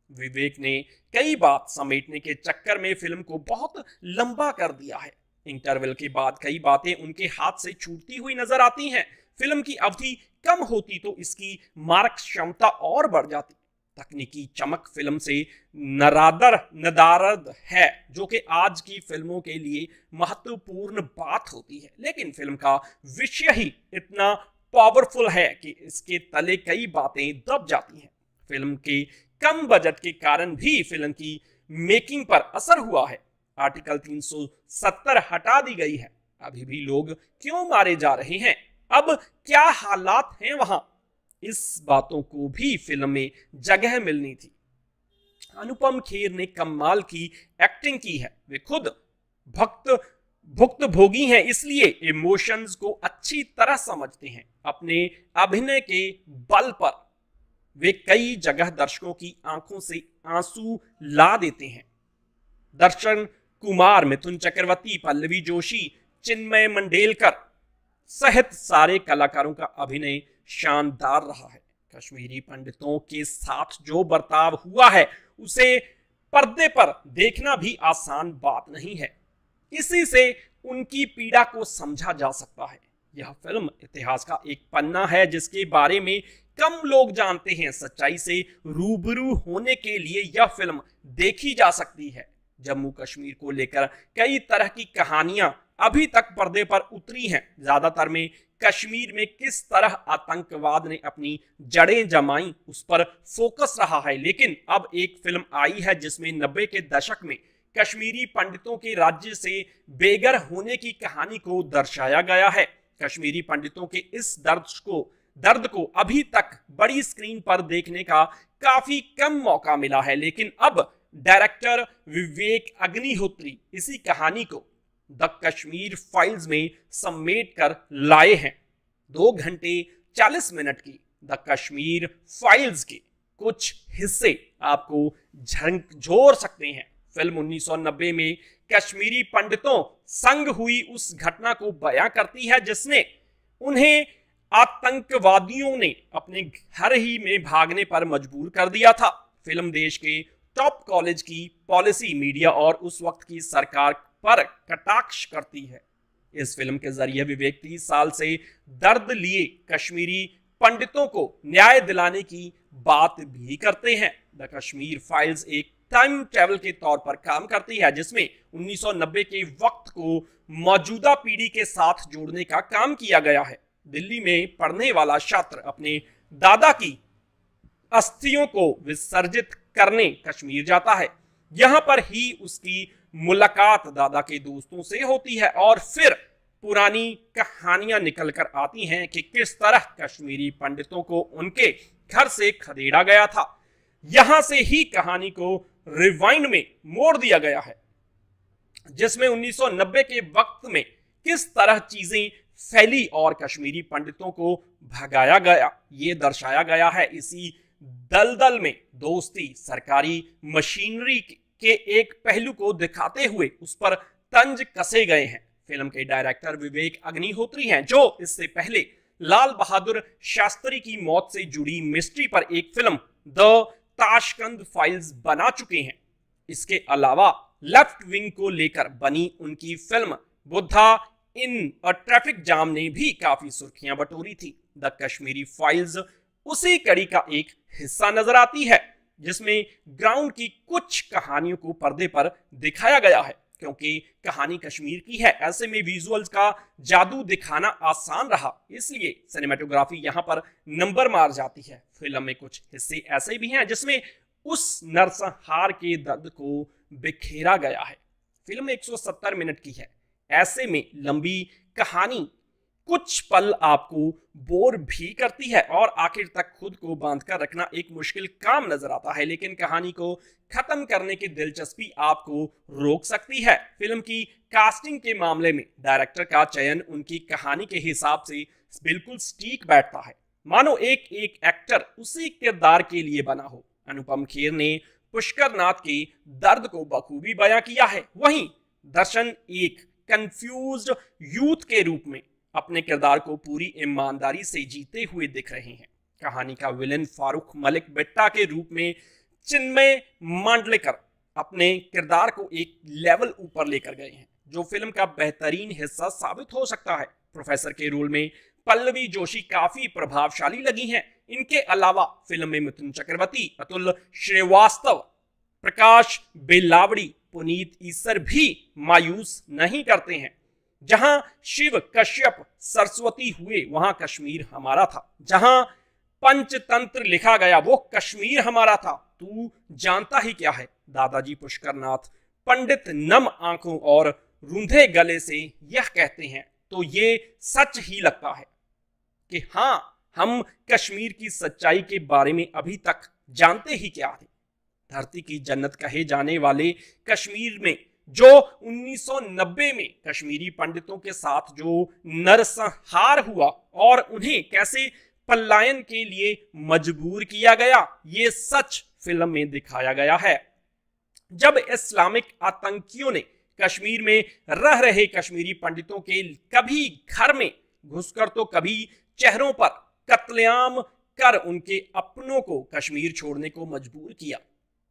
Speaker 2: विवेक ने कई बात समेटने के चक्कर में फिल्म को बहुत लंबा कर दिया है। इंटरवल के बाद कई बातें उनके हाथ से छूटती हुई नजर आती हैं। फिल्म की अवधि कम होती तो इसकी मारक क्षमता और बढ़ जाती। तकनीकी चमक फिल्म से नदारद है, जो कि आज की फिल्मों के लिए महत्वपूर्ण बात होती है। लेकिन फिल्म का विषय ही इतना पावरफुल है कि इसके तले कई बातें दब जाती हैं। फिल्म के कम बजट के कारण भी फिल्म की मेकिंग पर असर हुआ है। आर्टिकल 370 हटा दी गई है। अभी भी लोग क्यों मारे जा रहे हैं, अब क्या हालात हैं वहां, इस बातों को भी फिल्म में जगह मिलनी थी। अनुपम खेर ने कमाल की एक्टिंग की है। वे खुद भुक्तभोगी हैं, इसलिए इमोशंस को अच्छी तरह समझते हैं। अपने अभिनय के बल पर वे कई जगह दर्शकों की आंखों से आंसू ला देते हैं। दर्शन कुमार, मिथुन चक्रवर्ती, पल्लवी जोशी, चिन्मय मंडेलकर सहित सारे कलाकारों का अभिनय शानदार रहा है। कश्मीरी पंडितों के साथ जो बर्ताव हुआ है उसे पर्दे पर देखना भी आसान बात नहीं है। इसी से उनकी पीड़ा को समझा जा सकता है। यह फिल्म इतिहास का एक पन्ना है जिसके बारे में कम लोग जानते हैं। सच्चाई से रूबरू होने के लिए यह फिल्म देखी जा सकती है। जम्मू कश्मीर को लेकर कई तरह की कहानियां अभी तक पर्दे पर उतरी हैं। ज्यादातर में कश्मीर में किस तरह आतंकवाद ने अपनी जड़ें जमाई उस पर फोकस रहा है, लेकिन अब एक फिल्म आई है जिसमें 90 के दशक में कश्मीरी पंडितों के राज्य से बेघर होने की कहानी को दर्शाया गया है। कश्मीरी पंडितों के इस दर्द को अभी तक बड़ी स्क्रीन पर देखने का काफी कम मौका मिला है, लेकिन अब डायरेक्टर विवेक अग्निहोत्री इसी कहानी को द कश्मीर फाइल्स में समेट कर लाए हैं। 2 घंटे 40 मिनट की द कश्मीर फाइल्स के कुछ हिस्से आपको झकझोर सकते हैं। फिल्म 1990 में कश्मीरी पंडितों संग हुई उस घटना को बयां करती है जिसने उन्हें आतंकवादियों ने अपने घर ही में भागने पर मजबूर कर दिया था। फिल्म देश के टॉप कॉलेज की पॉलिसी, मीडिया और उस वक्त की सरकार पर कटाक्ष करती है। इस फिल्म के जरिए विवेक 30 साल से दर्द लिए कश्मीरी पंडितों को न्याय दिलाने की बात भी करते हैं। द कश्मीर फाइल्स एक टाइम ट्रेवल के तौर पर काम करती है जिसमें 1990 के वक्त को मौजूदा पीढ़ी के साथ जोड़ने का काम किया गया है। दिल्ली में पढ़ने वाला छात्र अपने दादा की अस्थियों को विसर्जित करने कश्मीर जाता है। यहां पर ही उसकी मुलाकात दादा के दोस्तों से होती है और फिर पुरानी कहानियां निकल कर आती हैं कि किस तरह कश्मीरी पंडितों को उनके घर से खदेड़ा गया था। यहां से ही कहानी को रिवाइंड में मोड़ दिया गया है जिसमें 1990 के वक्त में किस तरह चीजें फैली और कश्मीरी पंडितों को भगाया गया ये दर्शाया गया है। इसी दलदल में दोस्ती सरकारी मशीनरी के एक पहलू को दिखाते हुए उस पर तंज कसे गए हैं। फिल्म के डायरेक्टर विवेक अग्निहोत्री हैं जो इससे पहले लाल बहादुर शास्त्री की मौत से जुड़ी मिस्ट्री पर एक फिल्म द ताशकंद फाइल्स बना चुके हैं। इसके अलावा लेफ्ट विंग को लेकर बनी उनकी film Buddha in a traffic jam ने भी काफी सुर्खियां बटोरी थी। द कश्मीरी फाइल्स उसी कड़ी का एक हिस्सा नजर आती है जिसमें ग्राउंड की कुछ कहानियों को पर्दे पर दिखाया गया है। क्योंकि कहानी कश्मीर की है, ऐसे में विजुअल्स का जादू दिखाना आसान रहा, इसलिए सिनेमेटोग्राफी यहां पर नंबर मार जाती है। फिल्म में कुछ हिस्से ऐसे भी हैं जिसमें उस नरसंहार के दर्द को बिखेरा गया है। फिल्म 170 मिनट की है, ऐसे में लंबी कहानी कुछ पल आपको बोर भी करती है और आखिर तक खुद को बांधकर रखना एक मुश्किल काम नजर आता है, लेकिन कहानी को खत्म करने की दिलचस्पी आपको रोक सकती है। फिल्म की कास्टिंग के मामले में डायरेक्टर का चयन उनकी कहानी के हिसाब से बिल्कुल सटीक बैठता है, मानो एक एक एक्टर उसी किरदार के लिए बना हो। अनुपम खेर ने पुष्कर नाथ के दर्द को बखूबी बयां किया है, वहीं दर्शन एक कंफ्यूज्ड यूथ के रूप में अपने किरदार को पूरी ईमानदारी से जीते हुए दिख रहे हैं। कहानी का विलेन फारूक मलिक बिट्टा के रूप में चिन्मय मांडलेकर अपने किरदार को एक लेवल ऊपर लेकर गए हैं, जो फिल्म का बेहतरीन हिस्सा साबित हो सकता है। प्रोफेसर के रोल में पल्लवी जोशी काफी प्रभावशाली लगी हैं। इनके अलावा फिल्म में मिथुन चक्रवर्ती, अतुल श्रीवास्तव, प्रकाश बेलावड़ी, पुनीत ईसर भी मायूस नहीं करते हैं। जहां शिव कश्यप सरस्वती हुए वहां कश्मीर हमारा था, जहां पंचतंत्र लिखा गया वो कश्मीर हमारा था। तू जानता ही क्या है, दादाजी पुष्कर नाथ पंडित नम आंखों और रूंधे गले से यह कहते हैं तो ये सच ही लगता है कि हाँ, हम कश्मीर की सच्चाई के बारे में अभी तक जानते ही क्या थे। धरती की जन्नत कहे जाने वाले कश्मीर में जो 1990 में कश्मीरी पंडितों के साथ जो नरसंहार हुआ और उन्हें कैसे पलायन के लिए मजबूर किया गया, ये सच फिल्म में दिखाया गया है। जब इस्लामिक आतंकियों ने कश्मीर में रह रहे कश्मीरी पंडितों के कभी घर में घुसकर तो कभी चेहरों पर कत्लेआम कर उनके अपनों को कश्मीर छोड़ने को मजबूर किया,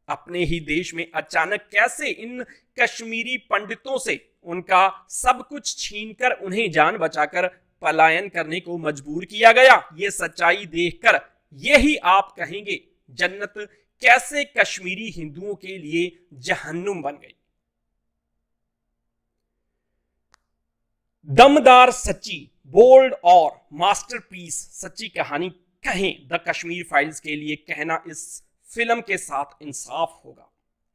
Speaker 2: अपने ही देश में अचानक कैसे इन कश्मीरी पंडितों से उनका सब कुछ छीनकर उन्हें जान बचाकर पलायन करने को मजबूर किया गया, ये सच्चाई देखकर यही आप कहेंगे जन्नत कैसे कश्मीरी हिंदुओं के लिए जहन्नुम बन गई। दमदार, सच्ची, बोल्ड और मास्टरपीस सच्ची कहानी कहें द कश्मीर फाइल्स के लिए कहना इस फिल्म के साथ इंसाफ होगा।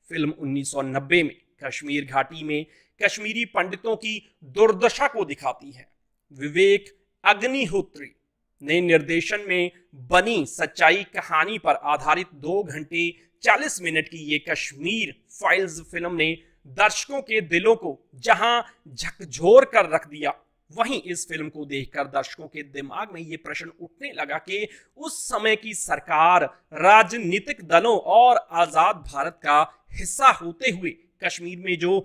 Speaker 2: फिल्म 1990 में कश्मीर घाटी में कश्मीरी पंडितों की दुर्दशा को दिखाती है। विवेक अग्निहोत्री ने निर्देशन में बनी सच्चाई कहानी पर आधारित 2 घंटे 40 मिनट की ये कश्मीर फाइल्स फिल्म ने दर्शकों के दिलों को जहां झकझोर कर रख दिया, वहीं इस फिल्म को देखकर दर्शकों के दिमाग में ये प्रश्न उठने लगा कि उस समय की सरकार, राजनीतिक दलों और आजाद भारत का हिस्सा होते हुए कश्मीर में जो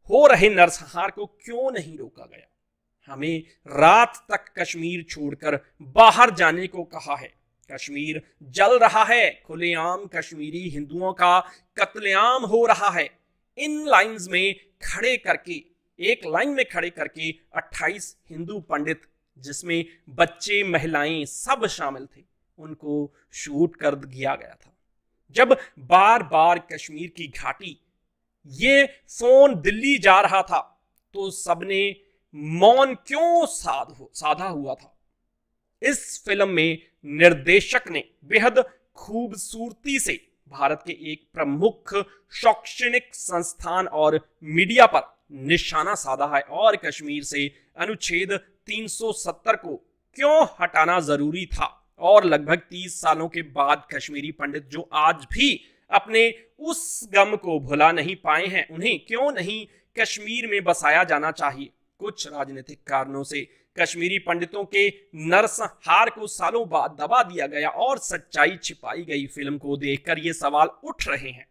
Speaker 2: हो रहे नरसंहार को क्यों नहीं रोका गया। हमें रात तक कश्मीर छोड़कर बाहर जाने को कहा है। कश्मीर जल रहा है, खुलेआम कश्मीरी हिंदुओं का कत्लेआम हो रहा है। इन लाइंस में खड़े करके, एक लाइन में खड़े करके 28 हिंदू पंडित, जिसमें बच्चे महिलाएं सब शामिल थे, उनको शूट कर दिया गया था। जब बार बार कश्मीर की घाटी ये फोन दिल्ली जा रहा था तो सबने मौन क्यों साधा हुआ था। इस फिल्म में निर्देशक ने बेहद खूबसूरती से भारत के एक प्रमुख शैक्षणिक संस्थान और मीडिया पर निशाना साधा है और कश्मीर से अनुच्छेद 370 को क्यों हटाना जरूरी था और लगभग 30 सालों के बाद कश्मीरी पंडित जो आज भी अपने उस गम को भुला नहीं पाए हैं, उन्हें क्यों नहीं कश्मीर में बसाया जाना चाहिए। कुछ राजनीतिक कारणों से कश्मीरी पंडितों के नरसंहार को सालों बाद दबा दिया गया और सच्चाई छिपाई गई। फिल्म को देखकर ये सवाल उठ रहे हैं।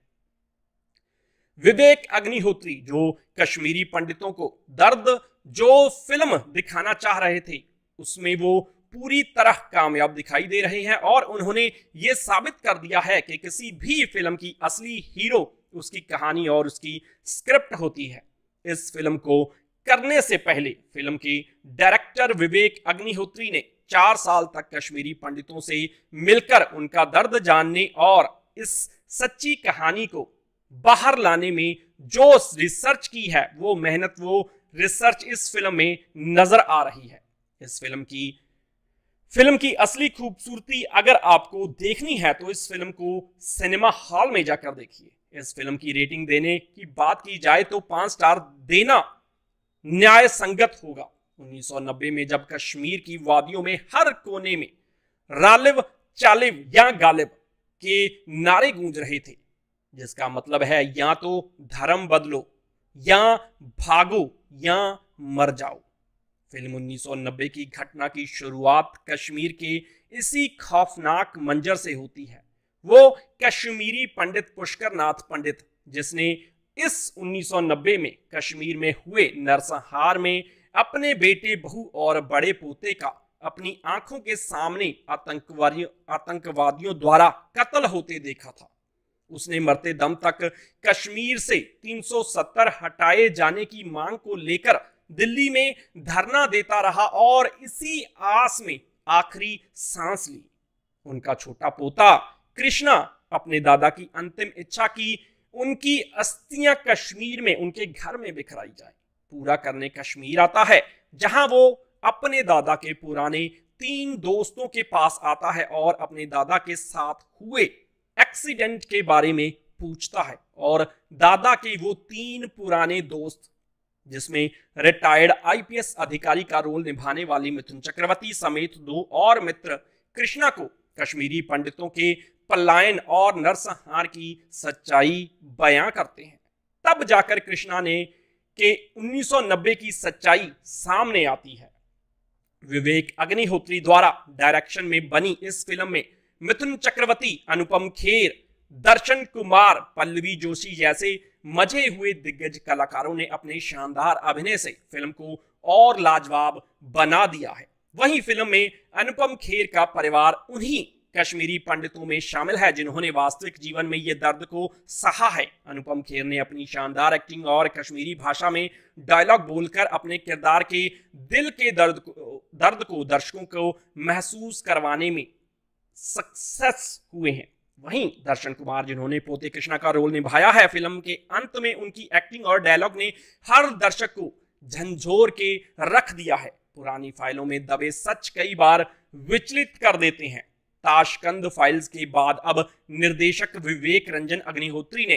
Speaker 2: विवेक अग्निहोत्री जो कश्मीरी पंडितों को दर्द जो फिल्म दिखाना चाह रहे थे, उसमें वो पूरी तरह कामयाब दिखाई दे रहे हैं और उन्होंने ये साबित कर दिया है कि किसी भी फिल्म की असली हीरो उसकी कहानी और उसकी स्क्रिप्ट होती है। इस फिल्म को करने से पहले फिल्म के डायरेक्टर विवेक अग्निहोत्री ने 4 साल तक कश्मीरी पंडितों से मिलकर उनका दर्द जानने और इस सच्ची कहानी को बाहर लाने में जो रिसर्च की है, वो मेहनत, वो रिसर्च इस फिल्म में नजर आ रही है। इस फिल्म की फिल्म की असली खूबसूरती अगर आपको देखनी है तो इस फिल्म को सिनेमा हॉल में जाकर देखिए। इस फिल्म की रेटिंग देने की बात की जाए तो 5 स्टार देना न्याय संगत होगा। 1990 में जब कश्मीर की वादियों में हर कोने में रालिब चालिब या गालिब के नारे गूंज रहे थे, जिसका मतलब है या तो धर्म बदलो या भागो या मर जाओ। फिल्म 1990 की घटना की शुरुआत कश्मीर के इसी खौफनाक मंजर से होती है। वो कश्मीरी पंडित पुष्कर नाथ पंडित, जिसने इस 1990 में कश्मीर में हुए नरसंहार में अपने बेटे, बहू और बड़े पोते का अपनी आंखों के सामने आतंकवादियों द्वारा कत्ल होते देखा था। उसने मरते दम तक कश्मीर से 370 हटाए जाने की मांग को लेकर दिल्ली में धरना देता रहा और इसी आस में आखिरी सांस ली। उनका छोटा पोता कृष्णा अपने दादा की अंतिम इच्छा की उनकी अस्थियां कश्मीर में उनके घर में बिखराई जाए पूरा करने कश्मीर आता है, जहां वो अपने दादा के पुराने 3 दोस्तों के पास आता है और अपने दादा के साथ हुए एक्सीडेंट के बारे में पूछता है। और दादा के वो 3 पुराने दोस्त, जिसमें रिटायर्ड आईपीएस अधिकारी का रोल निभाने वाली मिथुन चक्रवर्ती समेत 2 और मित्र, कृष्णा को कश्मीरी पंडितों के पलायन और नरसंहार की सच्चाई बयां करते हैं। तब जाकर कृष्णा ने के 1990 की सच्चाई सामने आती है। विवेक अग्निहोत्री द्वारा डायरेक्शन में बनी इस फिल्म में मिथुन चक्रवर्ती, अनुपम खेर, दर्शन कुमार, पल्लवी जोशी जैसे मजे हुए दिग्गज कलाकारों ने अपने शानदार अभिनय से फिल्म को और लाजवाब बना दिया है। वहीं फिल्म में अनुपम खेर का परिवार उन्हीं कश्मीरी पंडितों में शामिल है जिन्होंने वास्तविक जीवन में ये दर्द को सहा है। अनुपम खेर ने अपनी शानदार एक्टिंग और कश्मीरी भाषा में डायलॉग बोलकर अपने किरदार के दिल के दर्द को दर्शकों को महसूस करवाने में सक्सेस हुए हैं। वहीं दर्शन कुमार, जिन्होंने पोते कृष्णा का रोल निभाया है, फिल्म के अंत में उनकी एक्टिंग और डायलॉग ने हर दर्शक को झंझोर के रख दिया है। पुरानी फाइलों में दबे सच कई बार विचलित कर देते हैं। ताशकंद फाइल्स के बाद अब निर्देशक विवेक रंजन अग्निहोत्री ने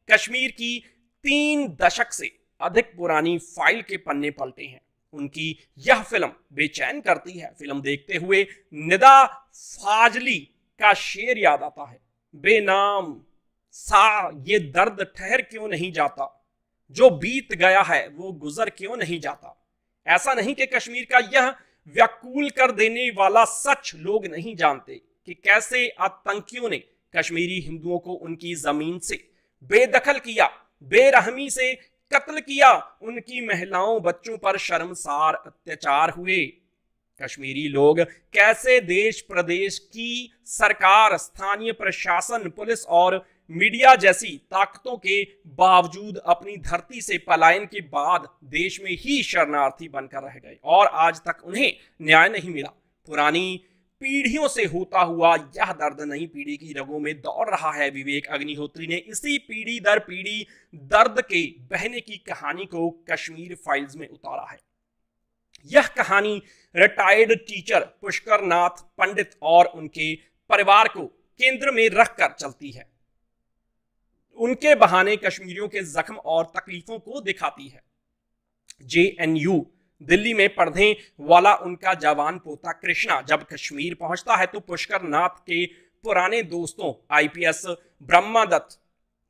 Speaker 2: कश्मीर की 3 दशक से अधिक पुरानी फाइल के पन्ने पलटे हैं। उनकी यह फिल्म बेचैन करती है। फिल्म देखते हुए निदा फाजली का शेर याद आता है, बेनाम सा ये दर्द ठहर क्यों नहीं जाता, जो बीत गया है वो गुजर क्यों नहीं जाता। ऐसा नहीं कि कश्मीर का यह व्याकुल कर देने वाला सच लोग नहीं जानते कि कैसे आतंकियों ने कश्मीरी हिंदुओं को उनकी जमीन से बेदखल किया, बेरहमी से कत्ल किया, उनकी महिलाओं बच्चों पर शर्मसार अत्याचार हुए। कश्मीरी लोग कैसे देश प्रदेश की सरकार, स्थानीय प्रशासन, पुलिस और मीडिया जैसी ताकतों के बावजूद अपनी धरती से पलायन के बाद देश में ही शरणार्थी बनकर रह गए और आज तक उन्हें न्याय नहीं मिला। पुरानी पीढ़ियों से होता हुआ यह दर्द नई पीढ़ी की रगों में दौड़ रहा है। विवेक अग्निहोत्री ने इसी पीढ़ी दर पीढ़ी दर्द के बहने की कहानी को कश्मीर फाइल्स में उतारा है। यह कहानी रिटायर्ड टीचर पुष्कर नाथ पंडित और उनके परिवार को केंद्र में रखकर चलती है। उनके बहाने कश्मीरियों के जख्म और तकलीफों को दिखाती है। जेएनयू दिल्ली में पढ़ने वाला उनका जवान पोता कृष्णा जब कश्मीर पहुंचता है तो पुष्कर नाथ के पुराने दोस्तों आईपीएस ब्रह्मादत्त,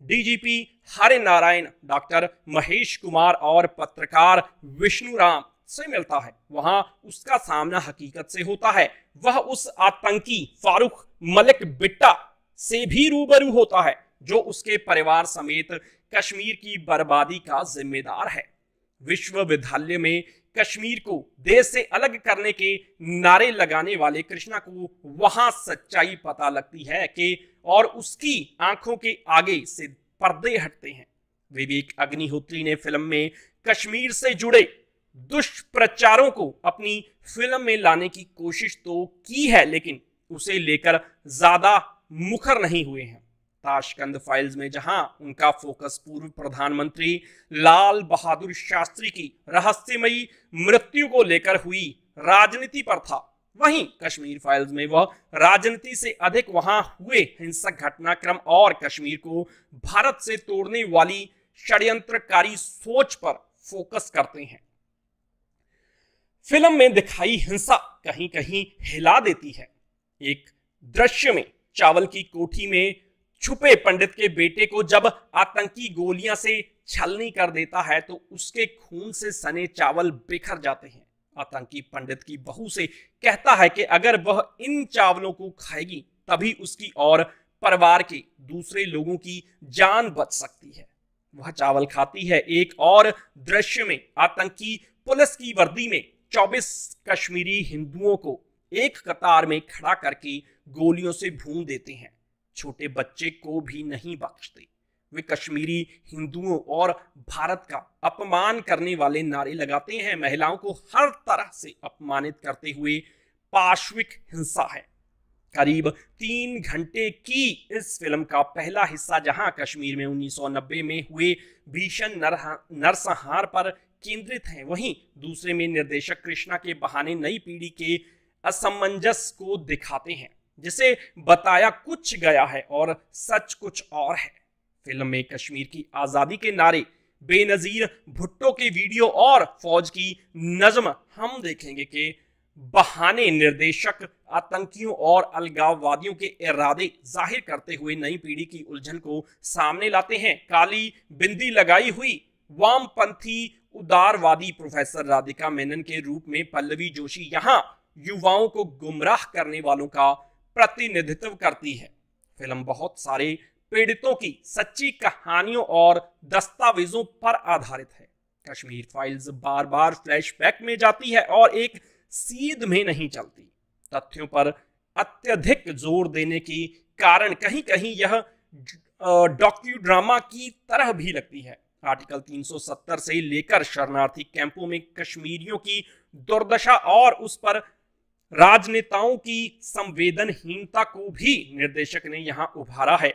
Speaker 2: डीजीपी हरे नारायण, डॉक्टर महेश कुमार और पत्रकार विष्णु राम से मिलता है। वहां उसका सामना हकीकत से होता है। वह उस आतंकी फारूक मलिक बिट्टा से भी रूबरू होता है जो उसके परिवार समेत कश्मीर की बर्बादी का जिम्मेदार है। विश्वविद्यालय में कश्मीर को देश से अलग करने के नारे लगाने वाले कृष्णा को वहां सच्चाई पता लगती है कि और उसकी आंखों के आगे से पर्दे हटते हैं। विवेक अग्निहोत्री ने फिल्म में कश्मीर से जुड़े दुष्प्रचारों को अपनी फिल्म में लाने की कोशिश तो की है, लेकिन उसे लेकर ज्यादा मुखर नहीं हुए हैं। ताशकंद फाइल्स में जहां उनका फोकस पूर्व प्रधानमंत्री लाल बहादुर शास्त्री की रहस्यमयी मृत्यु को लेकर हुई राजनीति पर था, वहीं कश्मीर फाइल्स में वह राजनीति से अधिक वहां हुए हिंसक घटनाक्रम और कश्मीर को भारत से तोड़ने वाली षड्यंत्रकारी सोच पर फोकस करते हैं। फिल्म में दिखाई हिंसा कहीं कहीं हिला देती है। एक दृश्य में चावल की कोठी में छुपे पंडित के बेटे को जब आतंकी गोलियां से छलनी कर देता है तो उसके खून से सने चावल बिखर जाते हैं। आतंकी पंडित की बहू से कहता है कि अगर वह इन चावलों को खाएगी तभी उसकी और परिवार के दूसरे लोगों की जान बच सकती है। वह चावल खाती है। एक और दृश्य में आतंकी पुलिस की वर्दी में 24 कश्मीरी हिंदुओं को एक कतार में खड़ा करके गोलियों से भून देते हैं। छोटे बच्चे को भी नहीं बख्शते। वे कश्मीरी हिंदुओं और भारत का अपमान करने वाले नारे लगाते हैं। महिलाओं को हर तरह से अपमानित करते हुए पाशविक हिंसा है। करीब 3 घंटे की इस फिल्म का पहला हिस्सा जहां कश्मीर में 1990 में हुए भीषण नरसंहार पर केंद्रित है, वहीं दूसरे में निर्देशक कृष्णा के बहाने नई पीढ़ी के असमंजस को दिखाते हैं, जिसे बताया कुछ गया है और सच कुछ और है। फिल्म में कश्मीर की आजादी के नारे, बेनजीर भुट्टो के वीडियो और फौज की नज्म हम देखेंगे कि बहाने निर्देशक आतंकियों और अलगाववादियों के इरादे जाहिर करते हुए नई पीढ़ी की उलझन को सामने लाते हैं। काली बिंदी लगाई हुई वामपंथी उदारवादी प्रोफेसर राधिका मेनन के रूप में पल्लवी जोशी यहां युवाओं को गुमराह करने वालों का प्रतिनिधित्व करती है। फिल्म बहुत सारे पीड़ितों की सच्ची कहानियों और दस्तावेजों पर आधारित है। कश्मीर फाइल्स बार बार फ्लैशबैक में जाती है और एक सीध में नहीं चलती। तथ्यों पर अत्यधिक जोर देने के कारण कहीं कहीं यह डॉक्यू ड्रामा की तरह भी लगती है। आर्टिकल 370 से लेकर शरणार्थी कैंपों में कश्मीरियों की दुर्दशा और उस पर राजनेताओं की संवेदनहीनता को भी निर्देशक ने यहां उभारा है।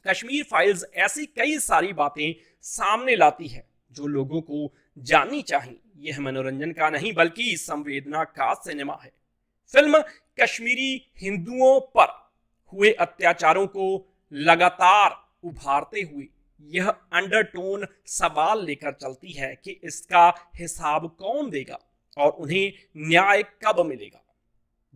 Speaker 2: कश्मीर फाइल्स ऐसी कई सारी बातें सामने लाती है जो लोगों को जाननी चाहिए। यह मनोरंजन का नहीं बल्कि संवेदना का सिनेमा है। फिल्म कश्मीरी हिंदुओं पर हुए अत्याचारों को लगातार उभारते हुए यह अंडरटोन सवाल लेकर चलती है कि इसका हिसाब कौन देगा और उन्हें न्याय कब मिलेगा।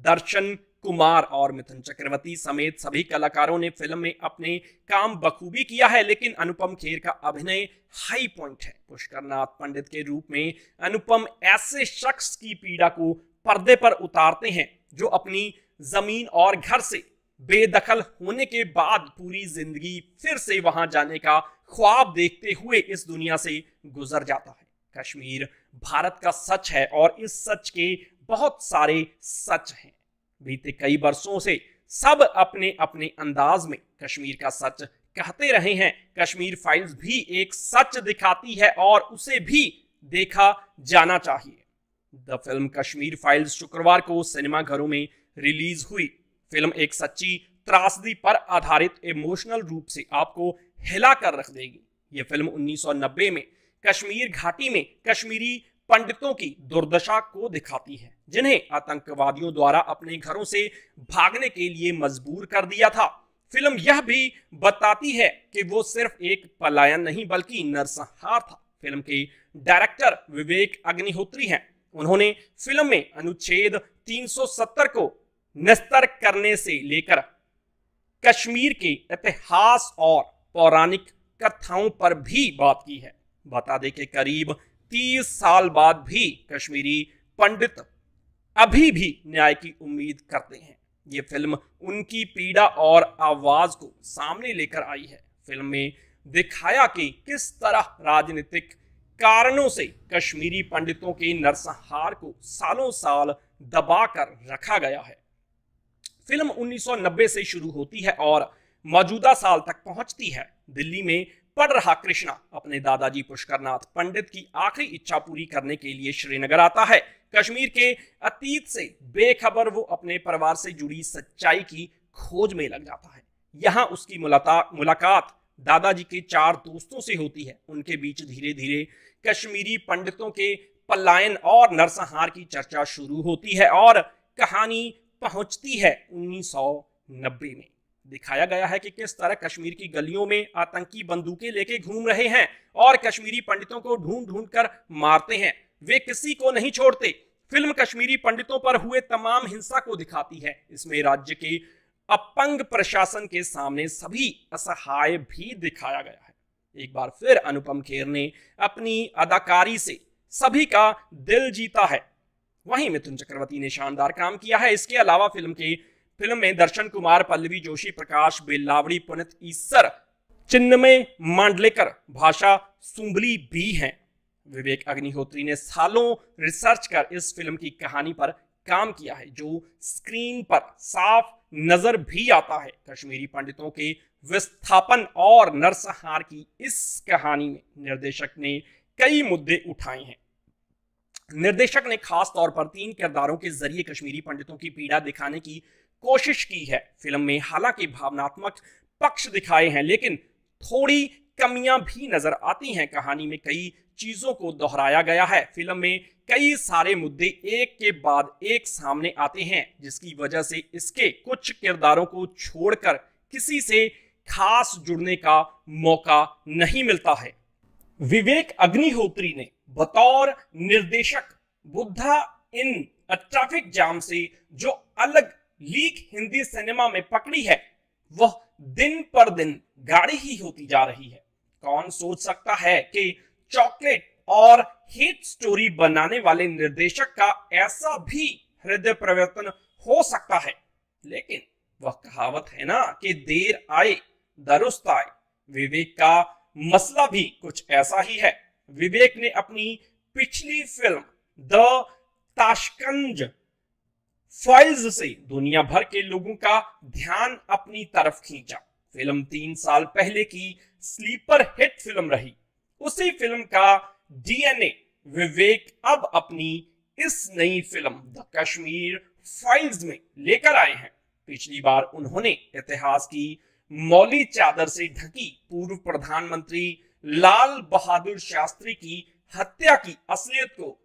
Speaker 2: दर्शन कुमार और मिथुन चक्रवर्ती समेत सभी कलाकारों ने फिल्म में अपने काम बखूबी किया है, लेकिन अनुपम खेर का अभिनय हाई पॉइंट है। पुष्करनाथ पंडित के रूप में अनुपम ऐसे शख्स की पीड़ा को पर्दे पर उतारते हैं जो अपनी जमीन और घर से बेदखल होने के बाद पूरी जिंदगी फिर से वहां जाने का ख्वाब देखते हुए इस दुनिया से गुजर जाता है। कश्मीर भारत का सच है और इस सच के बहुत सारे सच हैं। बीते कई वर्षों से सब अपने अपने अंदाज में कश्मीर का सच कहते रहे हैं। कश्मीर फाइल्स भी एक सच दिखाती है और उसे भी देखा जाना चाहिए। द फिल्म कश्मीर फाइल्स शुक्रवार को सिनेमाघरों में रिलीज हुई। फिल्म एक सच्ची त्रासदी पर आधारित इमोशनल रूप से आपको हिला कर रख देगी। यह फिल्म 1990 में कश्मीर घाटी में कश्मीरी पंडितों की दुर्दशा को दिखाती है, जिन्हें आतंकवादियों द्वारा अपने घरों से भागने के लिए मजबूर कर दिया था। फिल्म यह भी बताती है कि वो सिर्फ एक पलायन नहीं बल्कि नरसंहार था। फिल्म के डायरेक्टर विवेक अग्निहोत्री हैं। उन्होंने फिल्म में अनुच्छेद 370 को निस्तर करने से लेकर कश्मीर के इतिहास और पौराणिक कथाओं पर भी बात की है। बता दें कि करीब 30 साल बाद भी कश्मीरी पंडित अभी भी न्याय की उम्मीद करते हैं। ये फिल्म उनकी पीड़ा और आवाज को सामने लेकर आई है। फिल्म में दिखाया कि किस तरह राजनीतिक कारणों से कश्मीरी पंडितों के नरसंहार को सालों साल दबाकर रखा गया है। फिल्म 1990 से शुरू होती है और मौजूदा साल तक पहुंचती है। दिल्ली में पढ़ रहा कृष्णा अपने दादाजी पुष्करनाथ पंडित की आखिरी इच्छा पूरी करने के लिए श्रीनगर आता है। कश्मीर के अतीत से बेखबर वो अपने परिवार से जुड़ी सच्चाई की खोज में लग जाता है। यहाँ उसकी मुलाकात दादाजी के 4 दोस्तों से होती है। उनके बीच धीरे धीरे कश्मीरी पंडितों के पलायन और नरसंहार की चर्चा शुरू होती है और कहानी पहुंचती है 1990 में। दिखाया गया है कि किस तरह कश्मीर की गलियों में आतंकी बंदूकें लेके घूम रहे हैं और कश्मीरी पंडितों को ढूंढ ढूंढ कर मारते हैं। वे किसी को नहीं छोड़ते। फिल्म कश्मीरी पंडितों पर हुए तमाम हिंसा को दिखाती है। इसमें राज्य के अपंग प्रशासन के सामने सभी असहाय भी दिखाया गया है। एक बार फिर अनुपम खेर ने अपनी अदाकारी से सभी का दिल जीता है। वहीं मिथुन चक्रवर्ती ने शानदार काम किया है। इसके अलावा फिल्म में दर्शन कुमार, पल्लवी जोशी, प्रकाश बेल्लावड़ी, पुनीत ईसर, चिन्मय मांडलेकर, भाषा सुंबली भी हैं। विवेक अग्निहोत्री ने सालों रिसर्च कर इस फिल्म की कहानी पर काम किया है, जो स्क्रीन पर साफ नजर भी आता है। कश्मीरी पंडितों के विस्थापन और नरसंहार की इस कहानी में निर्देशक ने कई मुद्दे उठाए हैं। निर्देशक ने खास तौर पर 3 किरदारों के जरिए कश्मीरी पंडितों की पीड़ा दिखाने की कोशिश की है। फिल्म में हालांकि भावनात्मक पक्ष दिखाए हैं, लेकिन थोड़ी कमियां भी नजर आती हैं। कहानी में कई चीजों को दोहराया गया है। फिल्म में कई सारे मुद्दे एक के बाद एक सामने आते हैं, जिसकी वजह से इसके कुछ किरदारों को छोड़कर किसी से खास जुड़ने का मौका नहीं मिलता है। विवेक अग्निहोत्री ने बतौर निर्देशक बुद्धा इन अ ट्रैफिक जाम से जो अलग लीक हिंदी सिनेमा में पकड़ी है, वह दिन पर दिन गाढ़ी ही होती जा रही है। कौन सोच सकता है कि चॉकलेट और हिट स्टोरी बनाने वाले निर्देशक का ऐसा भी हृदय परिवर्तन हो सकता है। लेकिन वह कहावत है ना कि देर आए दुरुस्त आए। विवेक का मसला भी कुछ ऐसा ही है। विवेक ने अपनी पिछली फिल्म द ताशकंद फाइल्स से दुनिया भर के लोगों का ध्यान अपनी तरफ खींचा। फिल्म 3 साल पहले की स्लीपर हिट फिल्म रही। उसी फिल्म का डीएनए विवेक अब अपनी इस नई फिल्म द कश्मीर फाइल्स में लेकर आए हैं। पिछली बार उन्होंने इतिहास की मौली चादर से ढकी पूर्व प्रधानमंत्री लाल बहादुर शास्त्री की हत्या की असलियत को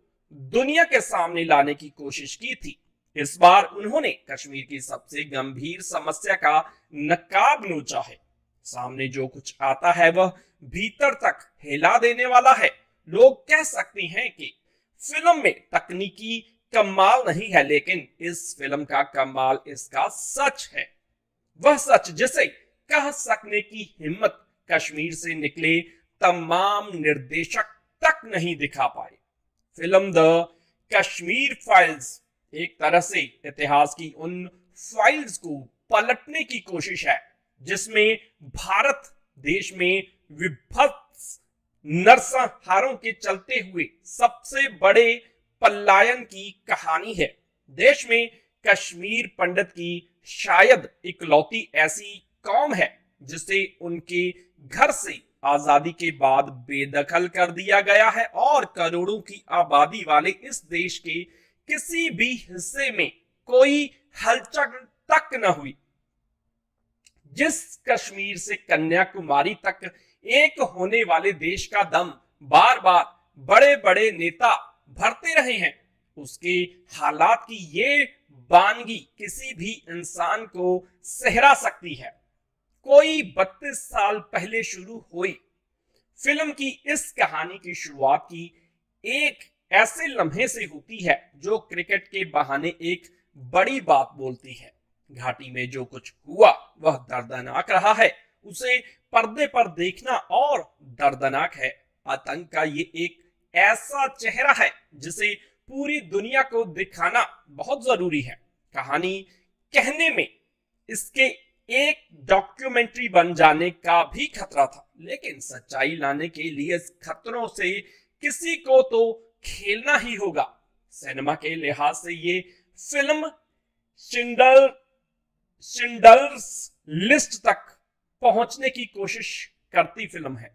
Speaker 2: दुनिया के सामने लाने की कोशिश की थी। इस बार उन्होंने कश्मीर की सबसे गंभीर समस्या का नकाब नोचा है। सामने जो कुछ आता है वह भीतर तक हिला देने वाला है। लोग कह सकते हैं कि फिल्म में तकनीकी कमाल नहीं है, लेकिन इस फिल्म का कमाल इसका सच है। वह सच जिसे कह सकने की हिम्मत कश्मीर से निकले तमाम निर्देशक तक नहीं दिखा पाए। फिल्म द कश्मीर फाइल्स एक तरह से इतिहास की उन फाइल्स को पलटने की कोशिश है जिसमें भारत देश में विभत्स नरसंहारों के चलते हुए सबसे बड़े पलायन की कहानी है। देश में कश्मीर पंडित की शायद इकलौती ऐसी कौम है जिसे उनके घर से आजादी के बाद बेदखल कर दिया गया है और करोड़ों की आबादी वाले इस देश के किसी भी हिस्से में कोई हलचल तक न हुई। जिस कश्मीर से कन्याकुमारी तक एक होने वाले देश का दम बार बार बड़े बड़े नेता भरते रहे हैं, उसके हालात की ये वानगी किसी भी इंसान को सहरा सकती है। कोई 32 साल पहले शुरू हुई फिल्म की इस कहानी की शुरुआत की एक ऐसे लम्हे से होती है जो क्रिकेट के बहाने एक बड़ी बात बोलती है। घाटी में जो कुछ हुआ वह दर्दनाक रहा है, उसे पर्दे पर देखना और दर्दनाक है। आतंक का ये एक ऐसा चेहरा है जिसे पूरी दुनिया को दिखाना बहुत जरूरी है। कहानी कहने में इसके एक डॉक्यूमेंट्री बन जाने का भी खतरा था, लेकिन सच्चाई लाने के लिए इस खतरों से किसी को तो खेलना ही होगा। सिनेमा के लिहाज से ये फिल्म शिंडलर्स लिस्ट तक पहुंचने की कोशिश करती फिल्म है।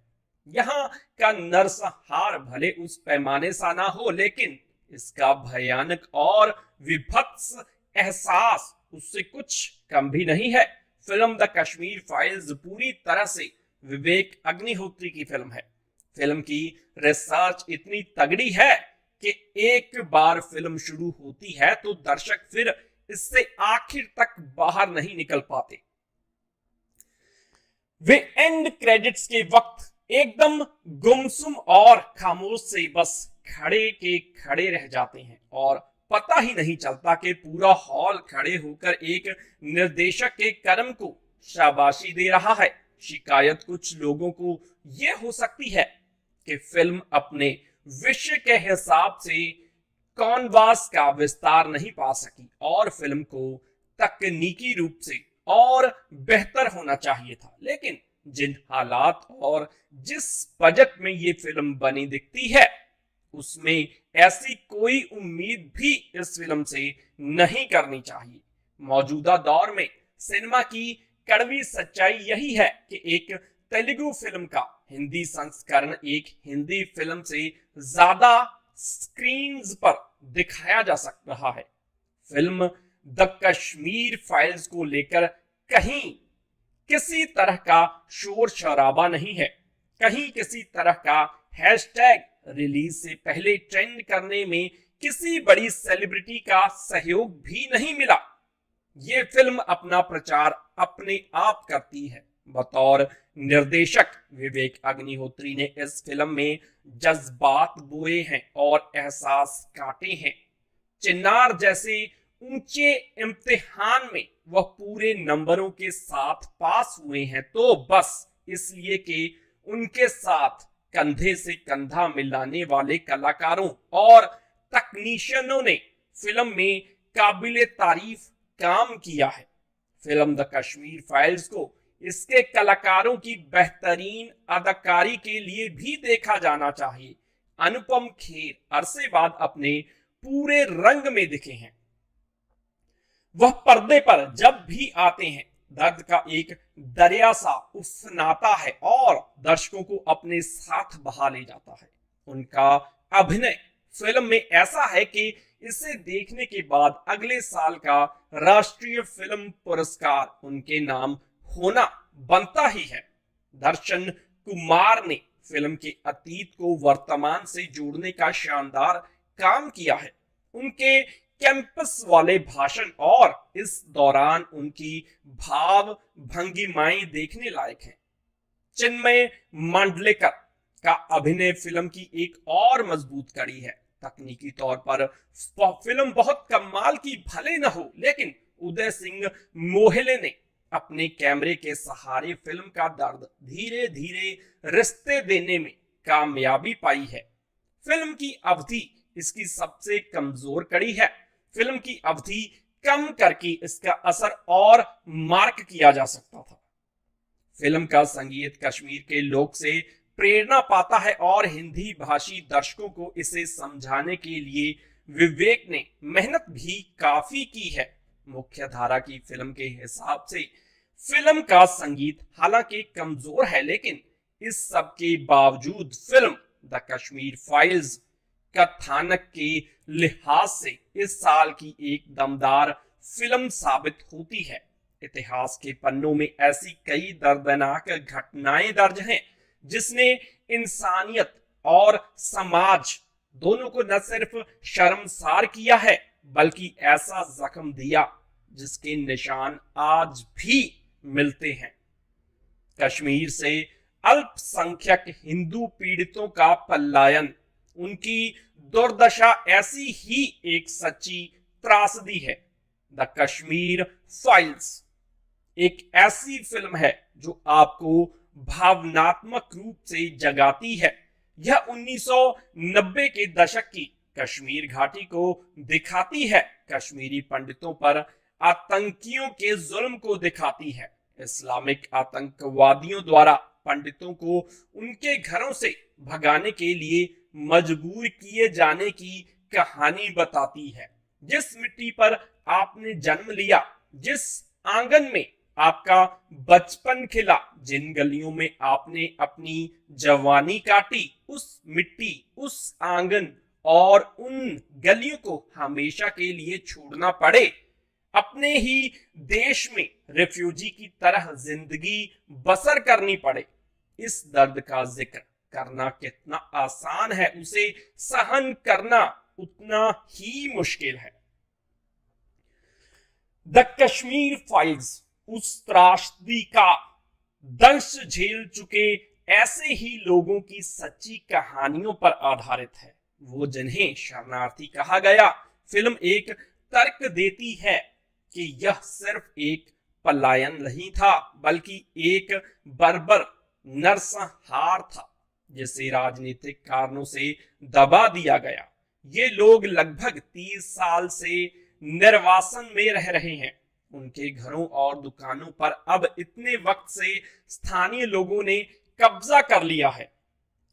Speaker 2: यहाँ का नरसंहार भले उस पैमाने सा ना हो, लेकिन इसका भयानक और विभत्स एहसास उससे कुछ कम भी नहीं है। फिल्म द कश्मीर फाइल्स पूरी तरह से विवेक अग्निहोत्री की फिल्म है। फिल्म की रिसर्च इतनी तगड़ी है कि एक बार फिल्म शुरू होती है तो दर्शक फिर इससे आखिर तक बाहर नहीं निकल पाते। वे एंड क्रेडिट्स के वक्त एकदम गुमसुम और खामोश से बस खड़े के खड़े रह जाते हैं और पता ही नहीं चलता कि पूरा हॉल खड़े होकर एक निर्देशक के कर्म को शाबाशी दे रहा है। शिकायत कुछ लोगों को यह हो सकती है कि फिल्म अपने विषय के हिसाब से कॉनवास का विस्तार नहीं पा सकी और फिल्म को तकनीकी रूप से और बेहतर होना चाहिए था। लेकिन जिन हालात और जिस बजट में ये फिल्म बनी दिखती है उसमें ऐसी कोई उम्मीद भी इस फिल्म से नहीं करनी चाहिए। मौजूदा दौर में सिनेमा की कड़वी सच्चाई यही है कि एक तेलुगु फिल्म का हिंदी संस्करण एक हिंदी फिल्म से ज्यादा स्क्रीन्स पर दिखाया जा रहा है। फिल्म द कश्मीर फाइल्स को लेकर कहीं किसी तरह का शोर शराबा नहीं है, कहीं किसी तरह का हैशटैग रिलीज से पहले ट्रेंड करने में किसी बड़ी सेलिब्रिटी का सहयोग भी नहीं मिला। ये फिल्म अपना प्रचार अपने आप करती है। बतौर निर्देशक विवेक अग्निहोत्री ने इस फिल्म में जज्बात बोए हैं और एहसास काटे हैं। चिन्नार जैसे ऊंचे इम्तिहान में वह पूरे नंबरों के साथ पास हुए हैं तो बस इसलिए कि उनके साथ कंधे से कंधा मिलाने वाले कलाकारों और तकनीशियनों ने फिल्म में काबिले तारीफ काम किया है। फिल्म द कश्मीर फाइल्स को इसके कलाकारों की बेहतरीन अदाकारी के लिए भी देखा जाना चाहिए। अनुपम खेर अरसे बाद अपने पूरे रंग में दिखे हैं। वह पर्दे पर जब भी आते हैं दर्द का एक दरिया सा उफनाता है और दर्शकों को अपने साथ बहा ले जाता है। उनका अभिनय फिल्म में ऐसा है कि इसे देखने के बाद अगले साल का राष्ट्रीय फिल्म पुरस्कार उनके नाम होना बनता ही है। दर्शन कुमार ने फिल्म के अतीत को वर्तमान से जोड़ने का शानदार काम किया है। उनके कैंपस वाले भाषण और इस दौरान उनकी भाव भंगिमाएं देखने लायक हैं। चिन्मय मांडलेकर का अभिनय फिल्म की एक और मजबूत कड़ी है। तकनीकी तौर पर फिल्म बहुत कमाल की भले न हो, लेकिन उदय सिंह मोहिले ने अपने कैमरे के सहारे फिल्म का दर्द धीरे धीरे रिश्ते देने में कामयाबी पाई है। फिल्म की अवधि इसकी सबसे कमजोर कड़ी है। फिल्म की अवधि कम करके इसका असर और मार्क किया जा सकता था। फिल्म का संगीत कश्मीर के लोग से प्रेरणा पाता है और हिंदी भाषी दर्शकों को इसे समझाने के लिए विवेक ने मेहनत भी काफी की है। मुख्य धारा की फिल्म के हिसाब से फिल्म का संगीत हालांकि कमजोर है, लेकिन इस सब के बावजूद फिल्म द कश्मीर फाइल्स कथानक के लिहाज से इस साल की एक दमदार फिल्म साबित होती है। इतिहास के पन्नों में ऐसी कई दर्दनाक घटनाएं दर्ज हैं जिसने इंसानियत और समाज दोनों को न सिर्फ शर्मसार किया है बल्कि ऐसा जख्म दिया जिसके निशान आज भी मिलते हैं। कश्मीर से अल्पसंख्यक हिंदू पीड़ितों का पलायन, उनकी दुर्दशा ऐसी ही एक सच्ची त्रासदी है। द कश्मीर फाइल्स एक ऐसी फिल्म है जो आपको भावनात्मक रूप से जगाती है। यह 1990 के दशक की कश्मीर घाटी को दिखाती है, कश्मीरी पंडितों पर आतंकियों के जुल्म को दिखाती है, इस्लामिक आतंकवादियों द्वारा पंडितों को उनके घरों से भगाने के लिए मजबूर किए जाने की कहानी बताती है। जिस मिट्टी पर आपने जन्म लिया, जिस आंगन में आपका बचपन खिला, जिन गलियों में आपने अपनी जवानी काटी, उस मिट्टी, उस आंगन और उन गलियों को हमेशा के लिए छोड़ना पड़े, अपने ही देश में रिफ्यूजी की तरह जिंदगी बसर करनी पड़े, इस दर्द का जिक्र करना कितना आसान है, उसे सहन करना उतना ही मुश्किल है। द कश्मीर फाइल्स उस त्रासदी का दंश झेल चुके ऐसे ही लोगों की सच्ची कहानियों पर आधारित है, वो जिन्हें शरणार्थी कहा गया। फिल्म एक तर्क देती है कि यह सिर्फ एक पलायन नहीं था, बल्कि एक बर्बर नरसंहार था जिसे राजनीतिक कारणों से दबा दिया गया। ये लोग लगभग 30 साल से निर्वासन में रह रहे हैं। उनके घरों और दुकानों पर अब इतने वक्त से स्थानीय लोगों ने कब्जा कर लिया है।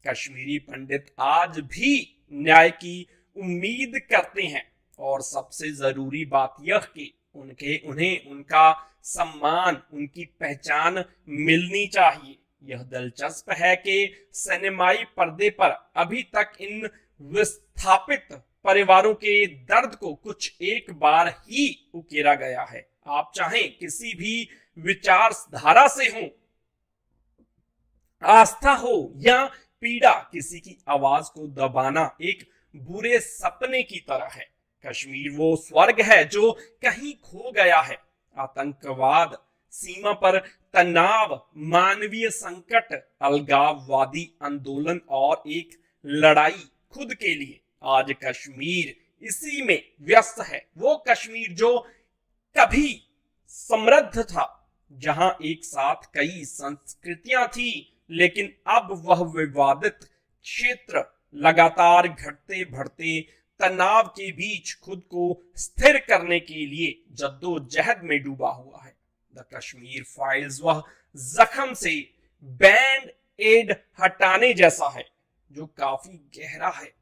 Speaker 2: कश्मीरी पंडित आज भी न्याय की उम्मीद करते हैं और सबसे जरूरी बात यह कि उन्हें उनका सम्मान, उनकी पहचान मिलनी चाहिए। यह दिलचस्प है कि सिनेमाई पर्दे पर अभी तक इन विस्थापित परिवारों के दर्द को कुछ एक बार ही उकेरा गया है। आप चाहें किसी भी विचारधारा से हो, आस्था हो या पीड़ा, किसी की आवाज को दबाना एक बुरे सपने की तरह है। कश्मीर वो स्वर्ग है जो कहीं खो गया है। आतंकवाद, सीमा पर तनाव, मानवीय संकट, अलगाववादी आंदोलन और एक लड़ाई खुद के लिए। आज कश्मीर इसी में व्यस्त है। वो कश्मीर जो कभी समृद्ध था, जहां एक साथ कई संस्कृतियां थी, लेकिन अब वह विवादित क्षेत्र लगातार घटते बढ़ते तनाव के बीच खुद को स्थिर करने के लिए जद्दोजहद में डूबा हुआ है। द कश्मीर फाइल्स वह जख्म से बैंड एड हटाने जैसा है जो काफी गहरा है।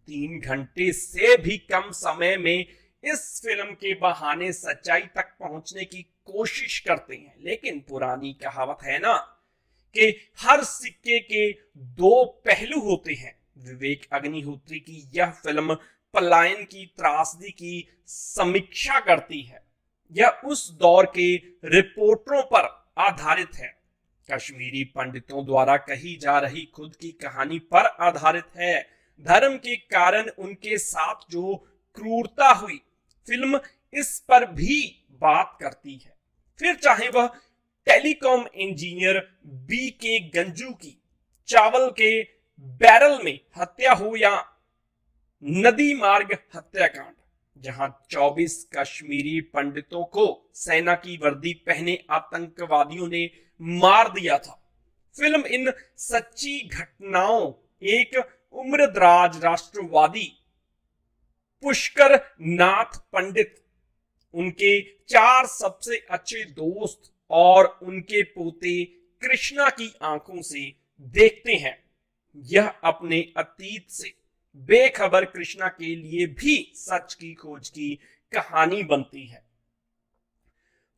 Speaker 2: 3 घंटे से भी कम समय में इस फिल्म के बहाने सच्चाई तक पहुंचने की कोशिश करते हैं, लेकिन पुरानी कहावत है ना कि हर सिक्के के 2 पहलू होते हैं। विवेक अग्निहोत्री की यह फिल्म पलायन की त्रासदी की समीक्षा करती है। यह उस दौर के रिपोर्टरों पर आधारित है, कश्मीरी पंडितों द्वारा कही जा रही खुद की कहानी पर आधारित है। धर्म के कारण उनके साथ जो क्रूरता हुई, फिल्म इस पर भी बात करती है। फिर चाहे वह टेलीकॉम इंजीनियर BK गंजू की चावल के बैरल में हत्या हो या नदी मार्ग हत्याकांड, जहां 24 कश्मीरी पंडितों को सेना की वर्दी पहने आतंकवादियों ने मार दिया था। फिल्म इन सच्ची घटनाओं, एक उम्रदराज राष्ट्रवादी पुष्कर नाथ पंडित, उनके 4 सबसे अच्छे दोस्त और उनके पोते कृष्णा की आंखों से देखते हैं। यह अपने अतीत से बेखबर कृष्णा के लिए भी सच की खोज की कहानी बनती है।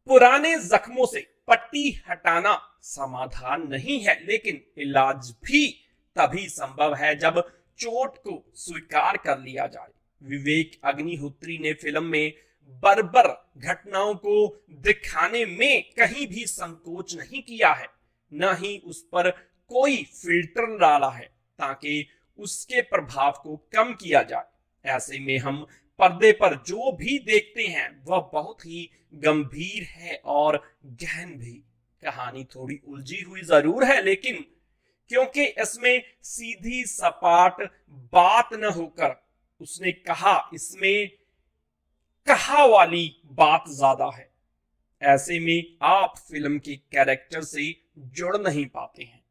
Speaker 2: पुराने जख्मों से पट्टी हटाना समाधान नहीं है, लेकिन इलाज भी तभी संभव है जब चोट को स्वीकार कर लिया जाए। विवेक अग्निहोत्री ने फिल्म में बर्बर घटनाओं को दिखाने में कहीं भी संकोच नहीं किया है, न ही उस पर कोई फिल्टर डाला है ताकि उसके प्रभाव को कम किया जाए। ऐसे में हम पर्दे पर जो भी देखते हैं वह बहुत ही गंभीर है और गहन भी। कहानी थोड़ी उलझी हुई जरूर है, लेकिन क्योंकि इसमें सीधी सपाट बात न होकर उसने कहा, इसमें कहा वाली बात ज्यादा है। ऐसे में आप फिल्म के कैरेक्टर से जुड़ नहीं पाते हैं।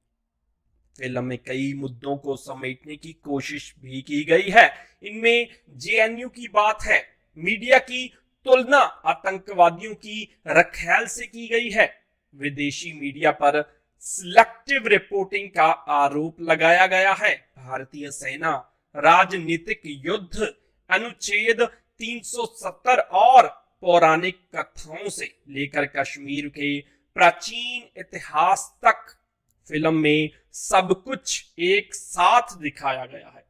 Speaker 2: फिल्म में कई मुद्दों को समेटने की कोशिश भी की गई है। इनमें JNU की बात है, मीडिया की तुलना आतंकवादियों की रखेल से की गई है, विदेशी मीडिया पर सिलेक्टिव रिपोर्टिंग का आरोप लगाया गया है, भारतीय सेना, राजनीतिक युद्ध, अनुच्छेद 370 और पौराणिक कथाओं से लेकर कश्मीर के प्राचीन इतिहास तक फिल्म में सब कुछ एक साथ दिखाया गया है।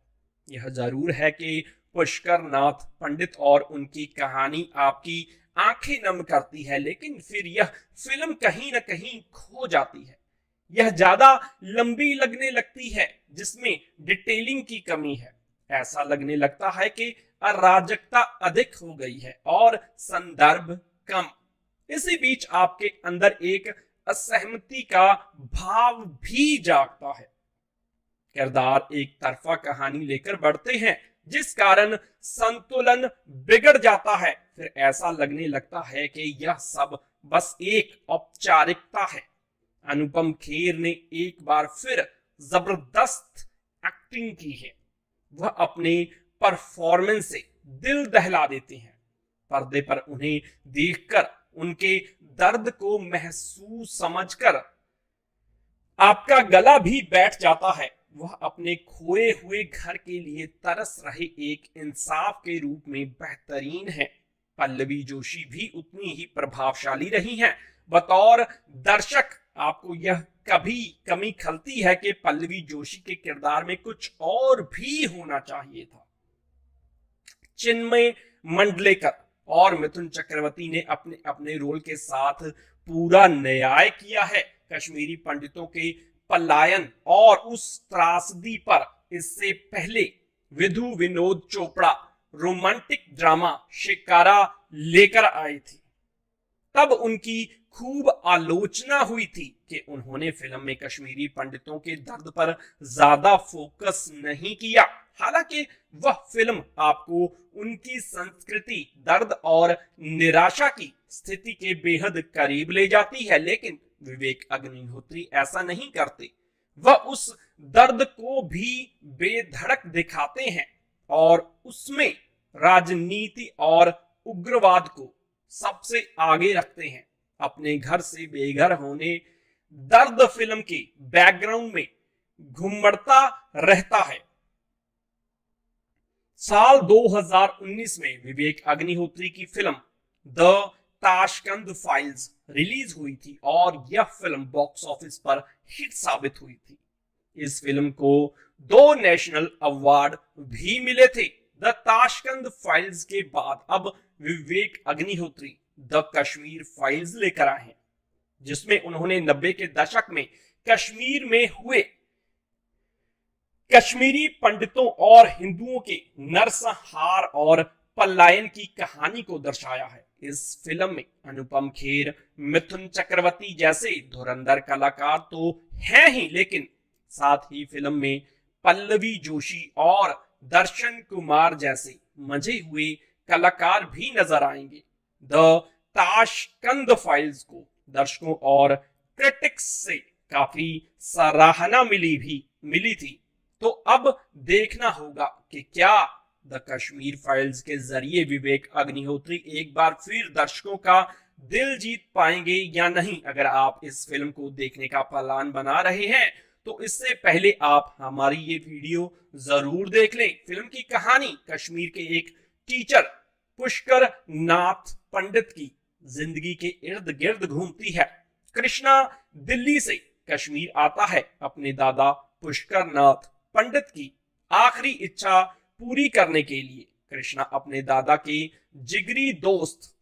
Speaker 2: यह जरूर है कि पुष्कर नाथ पंडित और उनकी कहानी आपकी आंखें नम करती है, लेकिन फिर यह फिल्म कहीं ना कहीं खो जाती है। यह ज्यादा लंबी लगने लगती है, जिसमें डिटेलिंग की कमी है। ऐसा लगने लगता है कि अराजकता अधिक हो गई है और संदर्भ कम। इसी बीच आपके अंदर एक असहमति का भाव भी जागता है। किरदार एक तरफा कहानी लेकर बढ़ते हैं, जिस कारण संतुलन बिगड़ जाता है। फिर ऐसा लगने लगता है कि यह सब बस एक औपचारिकता है। अनुपम खेर ने एक बार फिर जबरदस्त एक्टिंग की है। वह अपने परफॉर्मेंस से दिल दहला देते हैं। पर्दे पर उन्हें देखकर, उनके दर्द को महसूस समझकर आपका गला भी बैठ जाता है। वह अपने खोए हुए घर के लिए तरस रहे एक इंसाफ के रूप में बेहतरीन है। पल्लवी जोशी भी उतनी ही प्रभावशाली रही हैं। बतौर दर्शक आपको यह कभी कमी खलती है कि पल्लवी जोशी के किरदार में कुछ और भी होना चाहिए था। चिन्मय मंडलेकर और मिथुन चक्रवर्ती ने अपने अपने रोल के साथ पूरा न्याय किया है। कश्मीरी पंडितों के पलायन और उस त्रासदी पर इससे पहले विधु विनोद चोपड़ा रोमांटिक ड्रामा शिकारा लेकर आए थे। तब उनकी खूब आलोचना हुई थी कि उन्होंने फिल्म में कश्मीरी पंडितों के दर्द पर ज्यादा फोकस नहीं किया। हालांकि वह फिल्म आपको उनकी संस्कृति, दर्द और निराशा की स्थिति के बेहद करीब ले जाती है, लेकिन विवेक अग्निहोत्री ऐसा नहीं करते। वह उस दर्द को भी बेधड़क दिखाते हैं और उसमें राजनीति और उग्रवाद को सबसे आगे रखते हैं। अपने घर से बेघर होने दर्द फिल्म के बैकग्राउंड में घुमड़ता रहता है। साल 2019 में विवेक अग्निहोत्री की film the Tashkent files release हुई थी और यह फिल्म बॉक्स ऑफिस पर हिट साबित हुई थी। इस फिल्म को 2 नेशनल अवार्ड भी मिले थे। द ताशकंद फाइल्स के बाद अब विवेक अग्निहोत्री द कश्मीर फाइल्स लेकर आए हैं, जिसमें उन्होंने 90 के दशक में कश्मीर में हुए कश्मीरी पंडितों और हिंदुओं के नरसंहार और पलायन की कहानी को दर्शाया है। इस फिल्म में अनुपम खेर, मिथुन चक्रवर्ती जैसे धुरंधर कलाकार तो हैं ही, लेकिन साथ ही फिल्म में पल्लवी जोशी और दर्शन कुमार जैसे मंझे हुए कलाकार भी नजर आएंगे। द ताशकंद फाइल्स को दर्शकों और क्रिटिक्स से काफी सराहना मिली थी। तो अब देखना होगा कि क्या द कश्मीर फाइल्स के जरिए विवेक अग्निहोत्री एक बार फिर दर्शकों का दिल जीत पाएंगे या नहीं। अगर आप इस फिल्म को देखने का प्लान बना रहे हैं तो इससे पहले आप हमारी ये वीडियो जरूर देख लें। फिल्म की कहानी कश्मीर के एक टीचर पुष्कर नाथ पंडित की जिंदगी के इर्द गिर्द घूमती है। कृष्णा दिल्ली से कश्मीर आता है अपने दादा पुष्कर नाथ पंडित की आखिरी इच्छा पूरी करने के लिए। कृष्णा अपने दादा के जिगरी दोस्त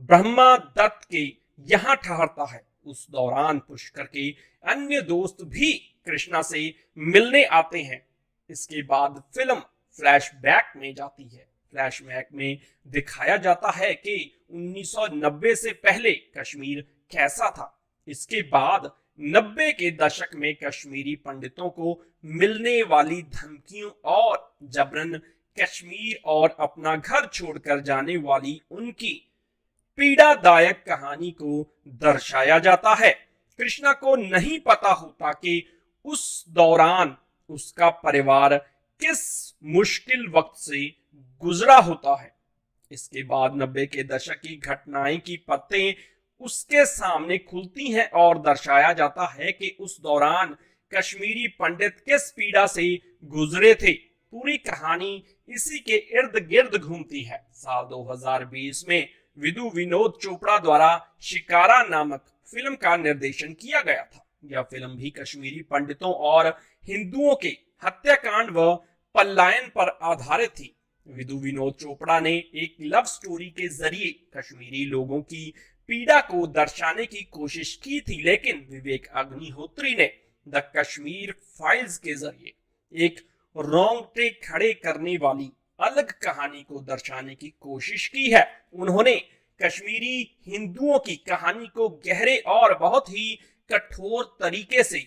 Speaker 2: ब्रह्मा दत्त के यहां ठहरता है। उस दौरान पुष्कर के अन्य दोस्त भी कृष्णा से मिलने आते हैं। इसके बाद फिल्म फ्लैशबैक में जाती है। फ्लैशबैक में दिखाया जाता है कि 1990 से पहले कश्मीर कैसा था। इसके बाद 90 के दशक में कश्मीरी पंडितों को मिलने वाली धमकियों और जबरन कश्मीर और अपना घर छोड़कर जाने वाली उनकी पीड़ादायक कहानी को दर्शाया जाता है। कृष्णा को नहीं पता होता कि उस दौरान उसका परिवार किस मुश्किल वक्त से गुजरा होता है। इसके बाद 90 के दशक की घटनाएं की पत्तें उसके सामने खुलती हैं और दर्शाया जाता है कि उस दौरान कश्मीरी पंडित किस पीड़ा से गुजरे थे। पूरी कहानी इसी के इर्द गिर्द घूमती है। साल 2020 में विधु विनोद चोपड़ा द्वारा शिकारा नामक फिल्म का निर्देशन किया गया था। यह फिल्म भी कश्मीरी पंडितों और हिंदुओं के हत्याकांड व पलायन पर आधारित थी। विधु विनोद चोपड़ा ने एक लव स्टोरी के जरिए कश्मीरी लोगों की पीड़ा को दर्शाने की कोशिश की थी, लेकिन विवेक अग्निहोत्री ने द कश्मीर फाइल्स के जरिए एक रोंगटे खड़े करने वाली अलग कहानी को दर्शाने की कोशिश की है। उन्होंने कश्मीरी हिंदुओं की कहानी को गहरे और बहुत ही कठोर तरीके से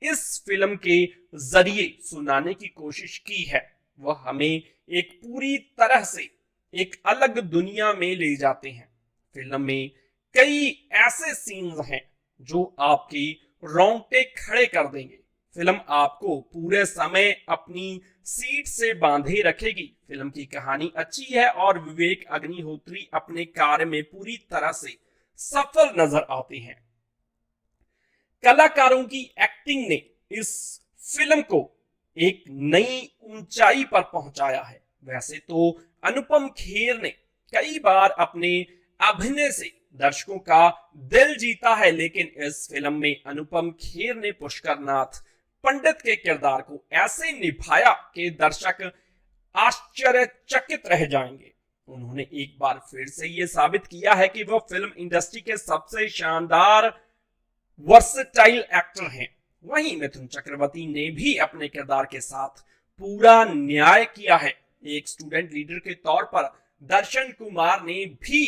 Speaker 2: इस फिल्म के जरिए सुनाने की कोशिश की है। वह हमें एक पूरी तरह से एक अलग दुनिया में ले जाते हैं। फिल्म में कई ऐसे सीन्स हैं जो आपके रोंगटे खड़े कर देंगे। फिल्म आपको पूरे समय अपनी सीट से बांधे रखेगी। फिल्म की कहानी अच्छी है और विवेक अग्निहोत्री अपने कार्य में पूरी तरह से सफल नजर आते हैं। कलाकारों की एक्टिंग ने इस फिल्म को एक नई ऊंचाई पर पहुंचाया है। वैसे तो अनुपम खेर ने कई बार अपने अभिनय से दर्शकों का दिल जीता है, लेकिन इस फिल्म में अनुपम खेर ने पुष्कर नाथ पंडित के किरदार को ऐसे निभाया कि दर्शक आश्चर्यचकित रह जाएंगे। उन्होंने एक बार फिर से यह साबित किया है कि वह फिल्म इंडस्ट्री के सबसे शानदार वर्सेटाइल एक्टर हैं। वहीं मिथुन चक्रवर्ती ने भी अपने किरदार के साथ पूरा न्याय किया है। एक स्टूडेंट लीडर के तौर पर दर्शन कुमार ने भी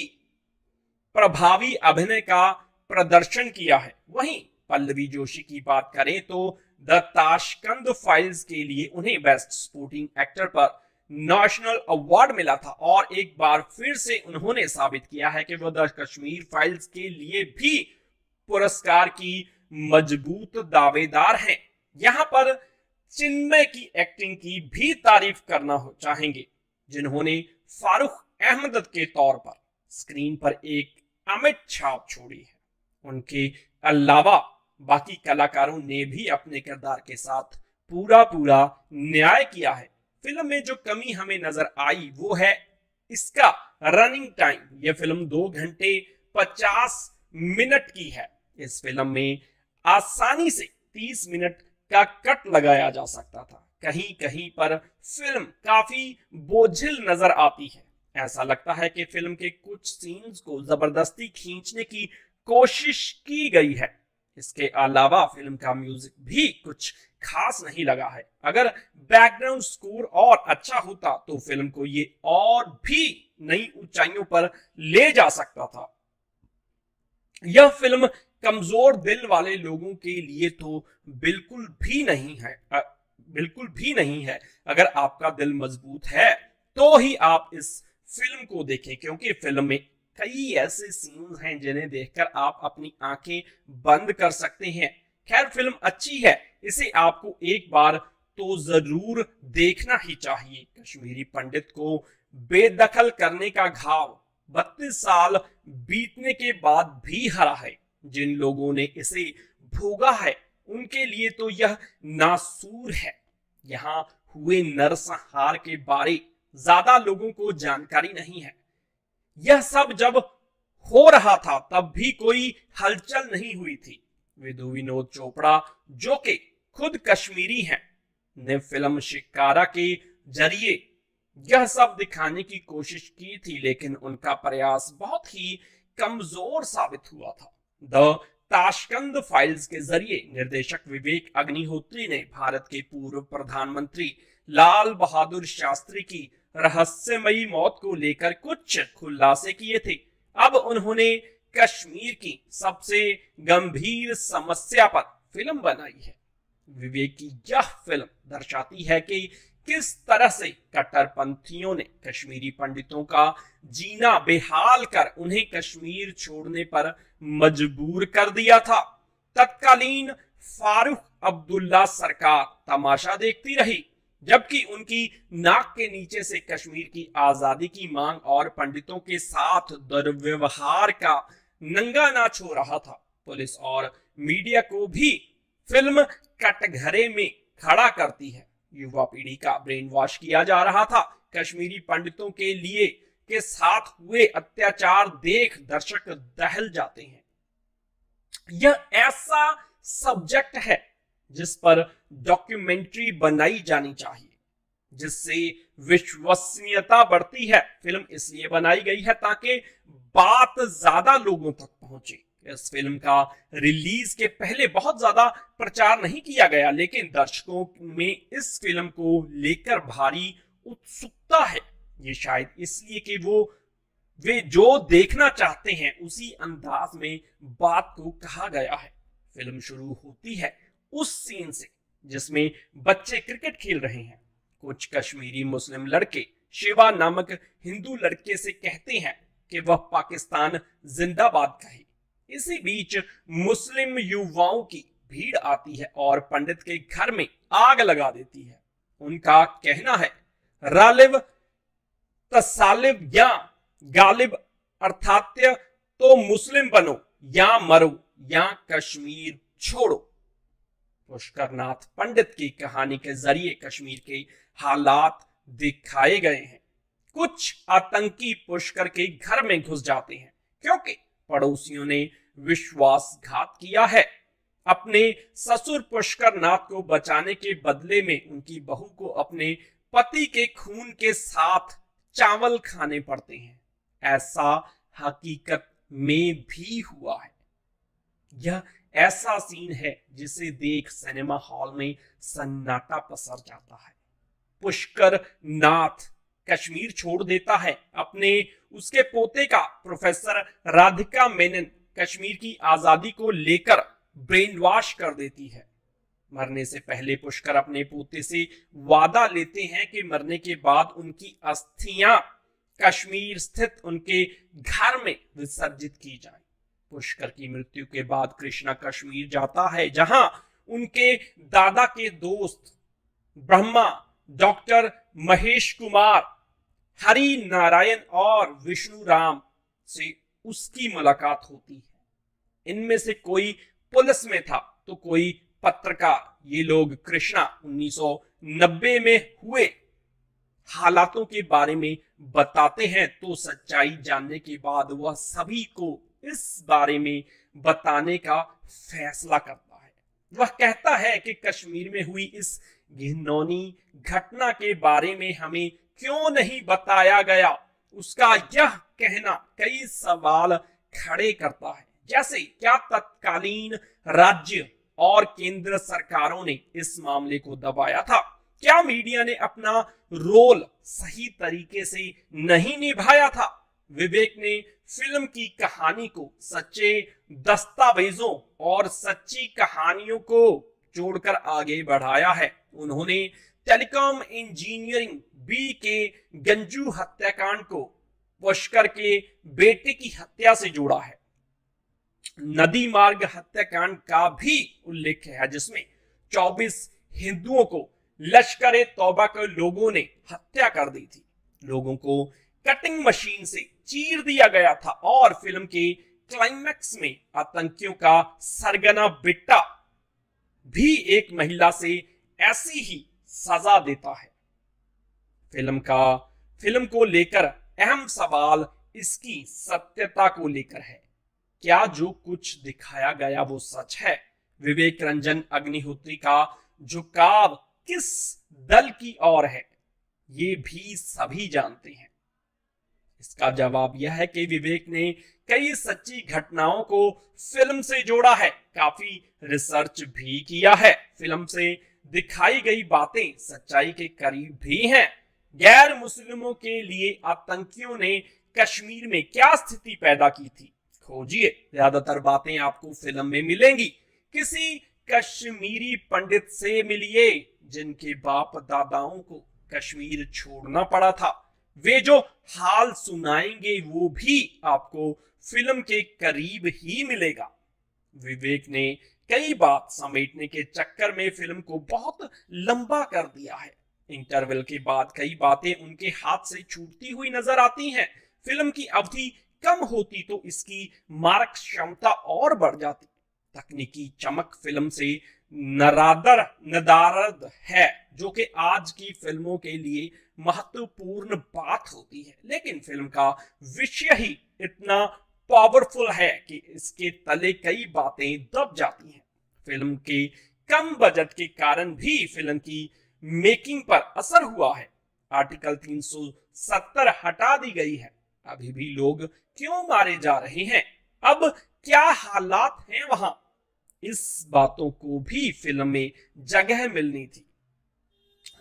Speaker 2: प्रभावी अभिनय का प्रदर्शन किया है। वहीं पल्लवी जोशी की बात करें तो द ताशकंद फाइल्स के लिए उन्हें बेस्ट सपोर्टिंग एक्टर पर नेशनल अवार्ड मिला था और एक बार फिर से उन्होंने साबित किया है कि वह द कश्मीर फाइल्स के लिए भी पुरस्कार की मजबूत दावेदार हैं। यहां पर चिन्मय की एक्टिंग की भी तारीफ करना चाहेंगे, जिन्होंने फारूक अहमद के तौर पर स्क्रीन पर एक अमिट छाप छोड़ी है। उनके अलावा बाकी कलाकारों ने भी अपने किरदार के साथ पूरा न्याय किया है। फिल्म में जो कमी हमें नजर आई वो है इसका रनिंग टाइम। यह फिल्म 2 घंटे 50 मिनट की है। इस फिल्म में आसानी से 30 मिनट का कट लगाया जा सकता था। कहीं कहीं पर फिल्म काफी बोझिल नजर आती है। ऐसा लगता है कि फिल्म के कुछ सीन्स को जबरदस्ती खींचने की कोशिश की गई है। इसके अलावा फिल्म का म्यूजिक भी कुछ खास नहीं लगा है। अगर बैकग्राउंड स्कोर और अच्छा होता तो फिल्म को ये और भी नई ऊंचाइयों पर ले जा सकता था। यह फिल्म कमजोर दिल वाले लोगों के लिए तो बिल्कुल भी नहीं है। अगर आपका दिल मजबूत है तो ही आप इस फिल्म को देखें, क्योंकि फिल्म में कई ऐसे सीन्स हैं जिन्हें देखकर आप अपनी आंखें बंद कर सकते हैं। खैर, फिल्म अच्छी है, इसे आपको एक बार तो जरूर देखना ही चाहिए। कश्मीरी पंडित को बेदखल करने का घाव 32 साल बीतने के बाद भी हरा है। जिन लोगों ने इसे भोगा है उनके लिए तो यह नासूर है। यहाँ हुए नरसंहार के बारे ज्यादा लोगों को जानकारी नहीं है। यह सब जब हो रहा था तब भी कोई हलचल नहीं हुई थी। विनोद चोपड़ा, जो कि खुद कश्मीरी हैं, ने फिल्म शिकारा के जरिए यह सब दिखाने की कोशिश की थी, लेकिन उनका प्रयास बहुत ही कमजोर साबित हुआ था। द ताशकंद फाइल्स के जरिए निर्देशक विवेक अग्निहोत्री ने भारत के पूर्व प्रधानमंत्री लाल बहादुर शास्त्री की रहस्यमयी मौत को लेकर कुछ खुलासे किए थे। अब उन्होंने कश्मीर की सबसे गंभीर समस्या पर फिल्म बनाई है। विवेक की यह फिल्म दर्शाती है कि किस तरह से कट्टरपंथियों ने कश्मीरी पंडितों का जीना बेहाल कर उन्हें कश्मीर छोड़ने पर मजबूर कर दिया था। तत्कालीन फारूक अब्दुल्ला सरकार तमाशा देखती रही, जबकि उनकी नाक के नीचे से कश्मीर की आजादी की मांग और पंडितों के साथ दुर्व्यवहार का नंगा नाच हो रहा था। पुलिस और मीडिया को भी फिल्म कटघरे में खड़ा करती है। युवा पीढ़ी का ब्रेन वॉश किया जा रहा था। कश्मीरी पंडितों के साथ हुए अत्याचार देख दर्शक दहल जाते हैं। यह ऐसा सब्जेक्ट है जिस पर डॉक्यूमेंट्री बनाई जानी चाहिए, जिससे विश्वसनीयता बढ़ती है। फिल्म इसलिए बनाई गई है ताकि बात ज्यादा लोगों तक पहुंचे। इस फिल्म का रिलीज के पहले बहुत ज्यादा प्रचार नहीं किया गया, लेकिन दर्शकों में इस फिल्म को लेकर भारी उत्सुकता है। ये शायद इसलिए कि वो वे जो देखना चाहते हैं उसी अंदाज में बात को कहा गया है। फिल्म शुरू होती है उस सीन से जिसमें बच्चे क्रिकेट खेल रहे हैं। कुछ कश्मीरी मुस्लिम लड़के शिवा नामक हिंदू लड़के से कहते हैं कि वह पाकिस्तान जिंदाबाद कहे। इसी बीच मुस्लिम युवाओं की भीड़ आती है और पंडित के घर में आग लगा देती है। उनका कहना है, रालिब तसालिब या गालिब अर्थात तो मुस्लिम बनो या मरो या कश्मीर छोड़ो। पुष्कर नाथ पंडित की कहानी के जरिए कश्मीर के हालात दिखाए गए हैं। कुछ आतंकी पुष्कर के घर में घुस जाते हैं क्योंकि पड़ोसियों ने विश्वासघात किया है। अपने ससुर पुष्कर नाथ को बचाने के बदले में उनकी बहू को अपने पति के खून के साथ चावल खाने पड़ते हैं। ऐसा हकीकत में भी हुआ है। यह ऐसा सीन है जिसे देख सिनेमा हॉल में सन्नाटा पसर जाता है। पुष्कर नाथ कश्मीर छोड़ देता है। उसके पोते का प्रोफेसर राधिका मेनन कश्मीर की आजादी को लेकर ब्रेन वॉश कर देती है। मरने से पहले पुष्कर अपने पोते से वादा लेते हैं कि मरने के बाद उनकी अस्थियां कश्मीर स्थित उनके घर में विसर्जित की जाए। पुष्कर की मृत्यु के बाद कृष्णा कश्मीर जाता है जहां उनके दादा के दोस्त ब्रह्मा, डॉक्टर महेश कुमार, हरि नारायण और विष्णु राम से उसकी मुलाकात होती है। इनमें से कोई पुलिस में था तो कोई पत्रकार। ये लोग कृष्णा 1990 में हुए हालातों के बारे में बताते हैं तो सच्चाई जानने के बाद वह सभी को इस बारे में बताने का फैसला करता है। वह कहता है कि कश्मीर में हुई इस घिनौनी घटना के बारे में हमें क्यों नहीं बताया गया। उसका यह कहना कई सवाल खड़े करता है, जैसे क्या तत्कालीन राज्य और केंद्र सरकारों ने इस मामले को दबाया था? क्या मीडिया ने अपना रोल सही तरीके से नहीं निभाया था? विवेक ने फिल्म की कहानी को सच्चे दस्तावेजों और सच्ची कहानियों को जोड़कर आगे बढ़ाया है। उन्होंने टेलीकॉम इंजीनियरिंग बी के गंजू हत्याकांड को पुष्कर के बेटे की हत्या से जोड़ा है। नदी मार्ग हत्याकांड का भी उल्लेख है जिसमें 24 हिंदुओं को लश्कर तौबा के लोगों ने हत्या कर दी थी। लोगों को कटिंग मशीन से चीर दिया गया था और फिल्म के क्लाइमैक्स में आतंकियों का सरगना बिट्टा भी एक महिला से ऐसी ही सजा देता है। फिल्म को लेकर अहम सवाल इसकी सत्यता को लेकर है। क्या जो कुछ दिखाया गया वो सच है? विवेक रंजन अग्निहोत्री का झुकाव किस दल की ओर है ये भी सभी जानते हैं। इसका जवाब यह है कि विवेक ने कई सच्ची घटनाओं को फिल्म से जोड़ा है, काफी रिसर्च भी किया है। फिल्म से दिखाई गई बातें सच्चाई के करीब भी हैं। गैर मुस्लिमों के लिए आतंकियों ने कश्मीर में क्या स्थिति पैदा की थी, खोजिए। ज्यादातर बातें आपको फिल्म में मिलेंगी। किसी कश्मीरी पंडित से मिलिए जिनके बाप दादाओं को कश्मीर छोड़ना पड़ा था। वे जो हाल सुनाएंगे वो भी आपको फिल्म के करीब ही मिलेगा। विवेक ने कई बात समेटने के चक्कर में फिल्म को बहुत लंबा कर दिया है। इंटरवल के बाद कई बातें उनके हाथ से छूटती हुई नजर आती हैं। फिल्म की अवधि कम होती तो इसकी मारक क्षमता और बढ़ जाती। तकनीकी चमक फिल्म से नदारद है जो कि आज की फिल्मों के लिए महत्वपूर्ण बात होती है, लेकिन फिल्म का विषय ही इतना पावरफुल है कि इसके तले कई बातें दब जाती हैं। फिल्म के कम बजट के कारण भी फिल्म की मेकिंग पर असर हुआ है। आर्टिकल 370 हटा दी गई है। अभी भी लोग क्यों मारे जा रहे हैं, अब क्या हालात हैं वहां, इस बातों को भी फिल्म में जगह मिलनी थी।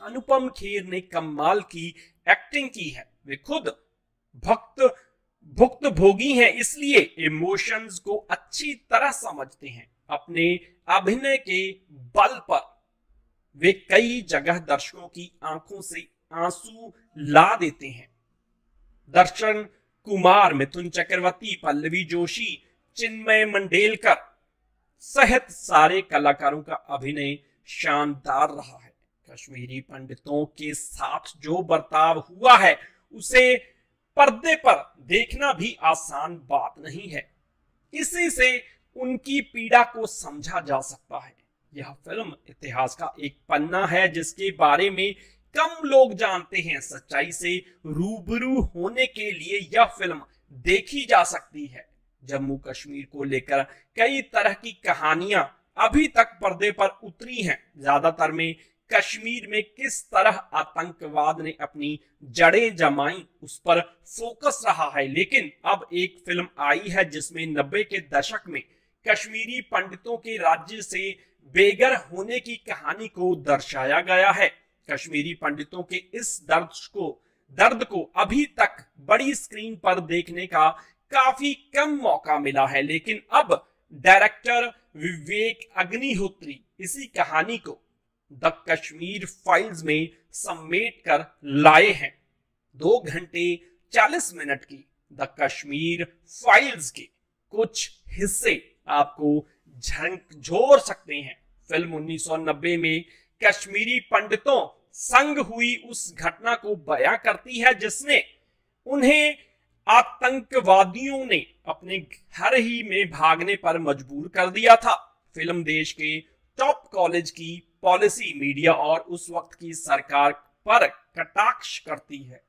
Speaker 2: अनुपम खेर ने कमाल की एक्टिंग की है। वे खुद भुक्तभोगी हैं, इसलिए इमोशंस को अच्छी तरह समझते हैं। अपने अभिनय के बल पर वे कई जगह दर्शकों की आंखों से आंसू ला देते हैं। दर्शन कुमार, मिथुन चक्रवर्ती, पल्लवी जोशी, चिन्मय मंडेलकर सहित सारे कलाकारों का अभिनय शानदार रहा है। कश्मीरी पंडितों के साथ जो बर्ताव हुआ है उसे पर्दे पर देखना भी आसान बात नहीं है। इसी से उनकी पीड़ा को समझा जा सकता है। यह फिल्म इतिहास का एक पन्ना है जिसके बारे में कम लोग जानते हैं। सच्चाई से रूबरू होने के लिए यह फिल्म देखी जा सकती है। जम्मू कश्मीर को लेकर कई तरह की कहानियां अभी तक पर्दे पर उतरी हैं। ज्यादातर में कश्मीर में किस तरह आतंकवाद ने अपनी जड़ें जमाई उस पर फोकस रहा है, लेकिन अब एक फिल्म आई है जिसमें 90 के दशक में कश्मीरी पंडितों के राज्य से बेघर होने की कहानी को दर्शाया गया है। कश्मीरी पंडितों के इस दर्द को अभी तक बड़ी स्क्रीन पर देखने का काफी कम मौका मिला है, लेकिन अब डायरेक्टर विवेक अग्निहोत्री इसी कहानी को द कश्मीर फाइल्स में समेट कर लाए हैं। 2 घंटे 40 मिनट की द कश्मीर फाइल्स के कुछ हिस्से आपको झकझोर सकते हैं। फिल्म 1990 में कश्मीरी पंडितों संग हुई उस घटना को बयां करती है जिसने उन्हें आतंकवादियों ने अपने घर ही में भागने पर मजबूर कर दिया था। फिल्म देश के टॉप कॉलेज की पॉलिसी, मीडिया और उस वक्त की सरकार पर कटाक्ष करती है।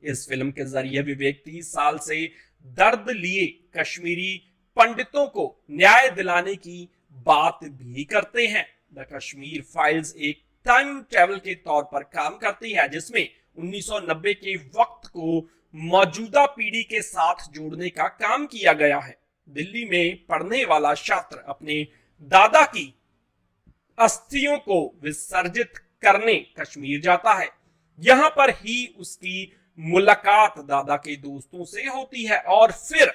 Speaker 2: इस फिल्म के जरिए विवेक 30 साल से दर्द लिए कश्मीरी पंडितों को न्याय दिलाने की बात भी करते हैं। द कश्मीर फाइल्स एक टाइम ट्रेवल के तौर पर काम करती है जिसमें 1990 के वक्त को मौजूदा पीढ़ी के साथ जोड़ने का काम किया गया है। दिल्ली में पढ़ने वाला छात्र अपने दादा की अस्थियों को विसर्जित करने कश्मीर जाता है। यहां पर ही उसकी मुलाकात दादा के दोस्तों से होती है और फिर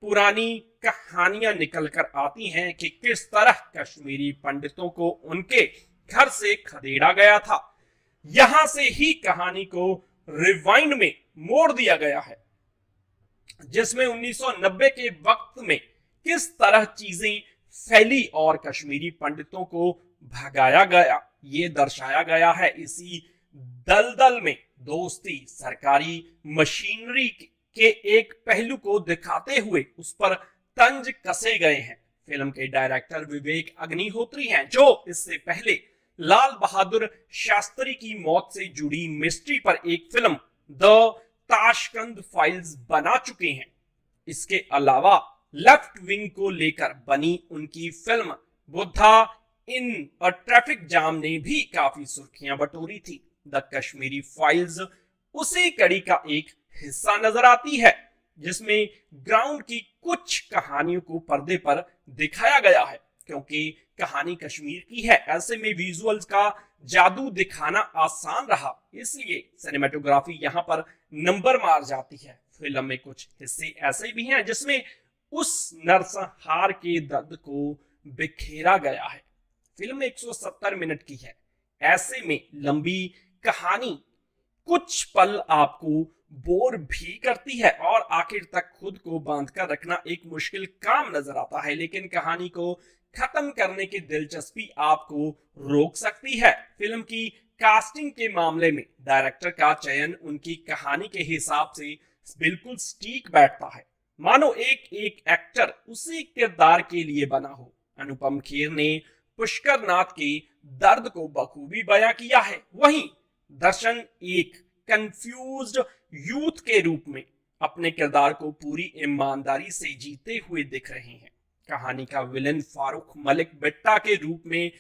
Speaker 2: पुरानी कहानियां निकल कर आती हैं कि किस तरह कश्मीरी पंडितों को उनके घर से खदेड़ा गया था। यहां से ही कहानी को रिवाइंड में मोड़ दिया गया है जिसमें 1990 के वक्त में किस तरह चीजें फैली और कश्मीरी पंडितों को भगाया गया ये दर्शाया गया है। इसी दलदल में दोस्ती सरकारी मशीनरी के एक पहलू को दिखाते हुए उस पर तंज कसे गए हैं। फिल्म के डायरेक्टर विवेक अग्निहोत्री हैं जो इससे पहले लाल बहादुर शास्त्री की मौत से जुड़ी मिस्ट्री पर एक फिल्म द ताशकंद फाइल्स बना चुके हैं। इसके अलावा लेफ्ट विंग को लेकर बनी उनकी film Buddha in a traffic jam ने भी काफी सुर्खियां बटोरी थी। द कश्मीरी फाइल्स उसी कड़ी का एक हिस्सा नजर आती है जिसमें ग्राउंड की कुछ कहानियों को पर्दे पर दिखाया गया है। क्योंकि कहानी कश्मीर की है, ऐसे में विजुअल्स का जादू दिखाना आसान रहा, इसलिए सिनेमेटोग्राफी यहां पर नंबर मार जाती है। फिल्म में कुछ हिस्से ऐसे भी हैं जिसमें उस नरसंहार के दर्द को बिखेरा गया है। फिल्म 170 मिनट की है, ऐसे में लंबी कहानी कुछ पल आपको बोर भी करती है और आखिर तक खुद को बांधकर रखना एक मुश्किल काम नजर आता है, लेकिन कहानी को खत्म करने की दिलचस्पी आपको रोक सकती है। फिल्म की कास्टिंग के मामले में डायरेक्टर का चयन उनकी कहानी के हिसाब से बिल्कुल सटीक बैठता है, मानो एक एक एक्टर उसी किरदार के लिए बना हो। अनुपम खेर ने पुष्कर नाथ के दर्द को बखूबी बयां किया है, वहीं दर्शन एक कंफ्यूज्ड यूथ के रूप में अपने किरदार को पूरी ईमानदारी से जीते हुए दिख रहे हैं। कहानी का विलेन फारूक मलिक बिट्टा के रूप में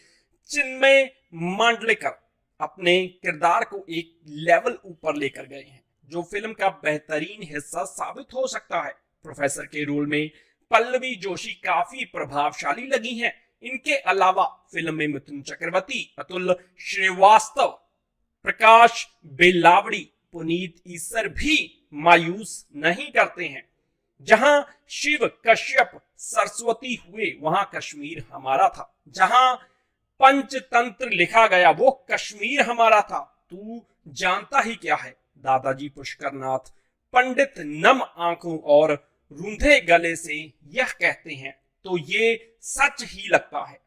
Speaker 2: चिन्मय मांडलेकर अपने किरदार को एक लेवल ऊपर लेकर गए हैं, जो फिल्म का बेहतरीन हिस्सा साबित हो सकता है। प्रोफेसर के रोल में पल्लवी जोशी काफी प्रभावशाली लगी हैं। इनके अलावा फिल्म में मिथुन चक्रवर्ती, अतुल श्रीवास्तव, प्रकाश बेलावड़ी, पुनीत ईसर भी मायूस नहीं करते हैं। जहां शिव कश्यप सरस्वती हुए वहां कश्मीर हमारा था। जहां पंचतंत्र लिखा गया वो कश्मीर हमारा था। तू जानता ही क्या है। दादाजी पुष्करनाथ पंडित नम आंखों और रूंधे गले से यह कहते हैं तो ये सच ही लगता है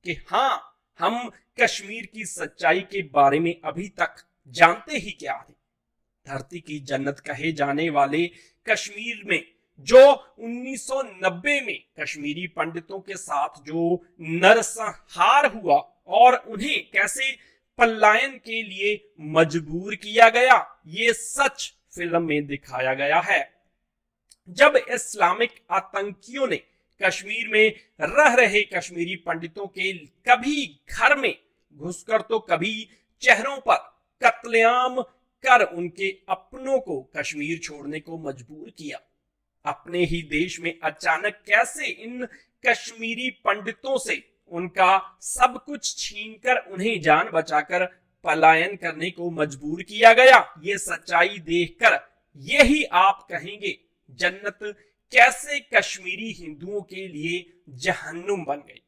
Speaker 2: कि हाँ, हम कश्मीर की सच्चाई के बारे में अभी तक जानते ही क्या है। धरती की जन्नत कहे जाने वाले कश्मीर में जो 1990 में कश्मीरी पंडितों के साथ जो नरसंहार हुआ और उन्हें कैसे पलायन के लिए मजबूर किया गया, ये सच फिल्म में दिखाया गया है। जब इस्लामिक आतंकियों ने कश्मीर में रह रहे कश्मीरी पंडितों के कभी घर में घुसकर तो कभी चेहरों पर कत्लेआम कर उनके अपनों को कश्मीर छोड़ने को मजबूर किया, अपने ही देश में अचानक कैसे इन कश्मीरी पंडितों से उनका सब कुछ छीनकर उन्हें जान बचाकर पलायन करने को मजबूर किया गया, ये सच्चाई देखकर यही आप कहेंगे जन्नत कैसे कश्मीरी हिंदुओं के लिए जहन्नुम बन गई।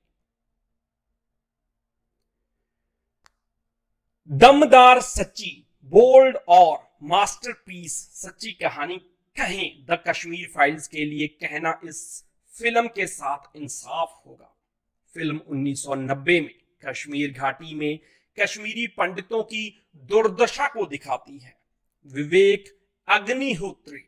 Speaker 2: दमदार, सच्ची, बोल्ड और मास्टरपीस सच्ची कहानी कहें द कश्मीर फाइल्स के लिए कहना इस फिल्म के साथ इंसाफ होगा। फिल्म 1990 में कश्मीर घाटी में कश्मीरी पंडितों की दुर्दशा को दिखाती है। विवेक अग्निहोत्री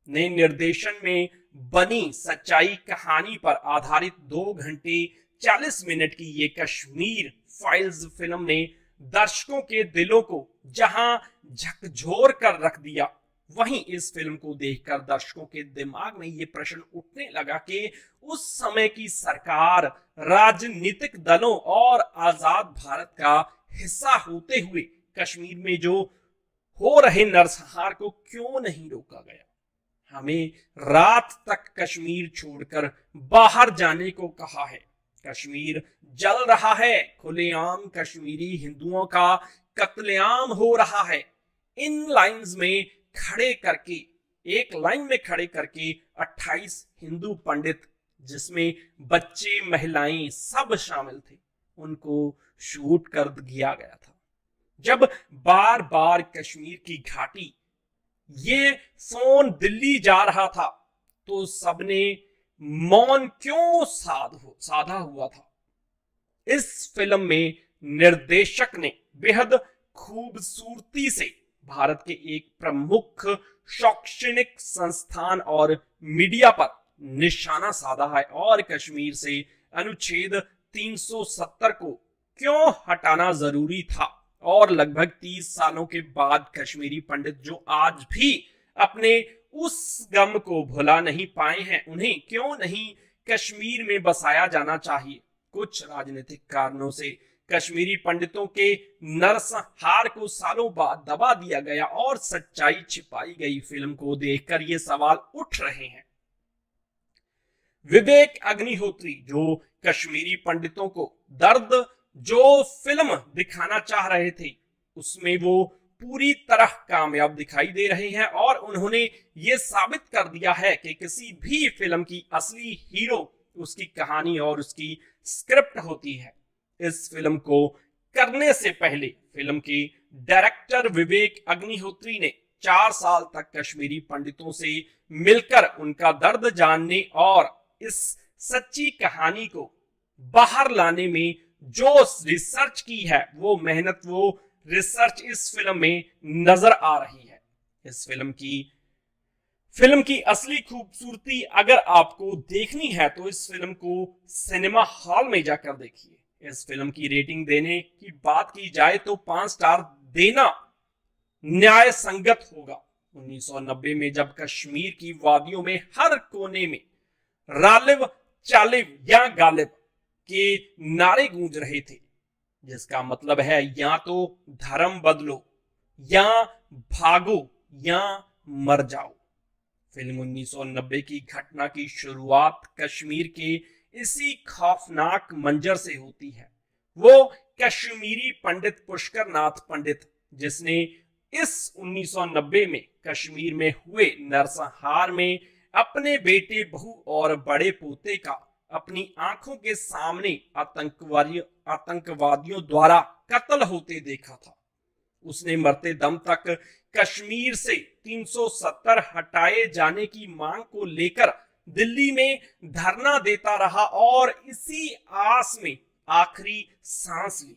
Speaker 2: ने निर्देशन में बनी सच्चाई कहानी पर आधारित 2 घंटे 40 मिनट की ये कश्मीर फाइल्स फिल्म ने दर्शकों के दिलों को जहां झकझोर कर रख दिया, वहीं इस फिल्म को देखकर दर्शकों के दिमाग में ये प्रश्न उठने लगा कि उस समय की सरकार राजनीतिक दलों और आजाद भारत का हिस्सा होते हुए कश्मीर में जो हो रहे नरसंहार को क्यों नहीं रोका गया। हमें रात तक कश्मीर छोड़कर बाहर जाने को कहा है। कश्मीर जल रहा है, खुलेआम कश्मीरी हिंदुओं का कत्लेआम हो रहा है। इन लाइंस में खड़े करके, एक लाइन में खड़े करके 28 हिंदू पंडित, जिसमें बच्चे महिलाएं सब शामिल थे, उनको शूट कर दिया गया था। जब बार बार कश्मीर की घाटी ये फोन दिल्ली जा रहा था तो सबने मौन क्यों साधा हुआ था। इस फिल्म में निर्देशक ने बेहद खूबसूरती से भारत के एक प्रमुख शैक्षणिक संस्थान और मीडिया पर निशाना साधा है और कश्मीर से अनुच्छेद 370 को क्यों हटाना जरूरी था और लगभग 30 सालों के बाद कश्मीरी पंडित जो आज भी अपने उस गम को भुला नहीं पाए हैं, उन्हें क्यों नहीं कश्मीर में बसाया जाना चाहिए। कुछ राजनीतिक कारणों से कश्मीरी पंडितों के नरसंहार को सालों बाद दबा दिया गया और सच्चाई छिपाई गई। फिल्म को देखकर ये सवाल उठ रहे हैं। विवेक अग्निहोत्री जो कश्मीरी पंडितों को दर्द जो फिल्म दिखाना चाह रहे थे, उसमें वो पूरी तरह कामयाब दिखाई दे रहे हैं और उन्होंने ये साबित कर दिया है कि किसी भी फिल्म की असली हीरो उसकी कहानी और उसकी स्क्रिप्ट होती है। इस फिल्म को करने से पहले फिल्म के डायरेक्टर विवेक अग्निहोत्री ने 4 साल तक कश्मीरी पंडितों से मिलकर उनका दर्द जानने और इस सच्ची कहानी को बाहर लाने में जो रिसर्च की है, वो मेहनत, वो रिसर्च इस फिल्म में नजर आ रही है। इस फिल्म की असली खूबसूरती अगर आपको देखनी है तो इस फिल्म को सिनेमा हॉल में जाकर देखिए। इस फिल्म की रेटिंग देने की बात की जाए तो 5 स्टार देना न्याय संगत होगा। 1990 में जब कश्मीर की वादियों में हर कोने में रालिब चालिब या गालिब के नारे गूंज रहे थे, जिसका मतलब है या तो धर्म बदलो या भागो या मर जाओ। फिल्म 1990 की घटना की शुरुआत कश्मीर के इसी खौफनाक मंजर से होती है। वो कश्मीरी पंडित पुष्करनाथ पंडित जिसने इस 1990 में कश्मीर में हुए नरसंहार में अपने बेटे, बहू और बड़े पोते का अपनी आंखों के सामने आतंकवादियों द्वारा कत्ल होते देखा था। उसने मरते दम तक कश्मीर से 370 हटाए जाने की मांग को लेकर दिल्ली में धरना देता रहा और इसी आस में आखिरी सांस ली।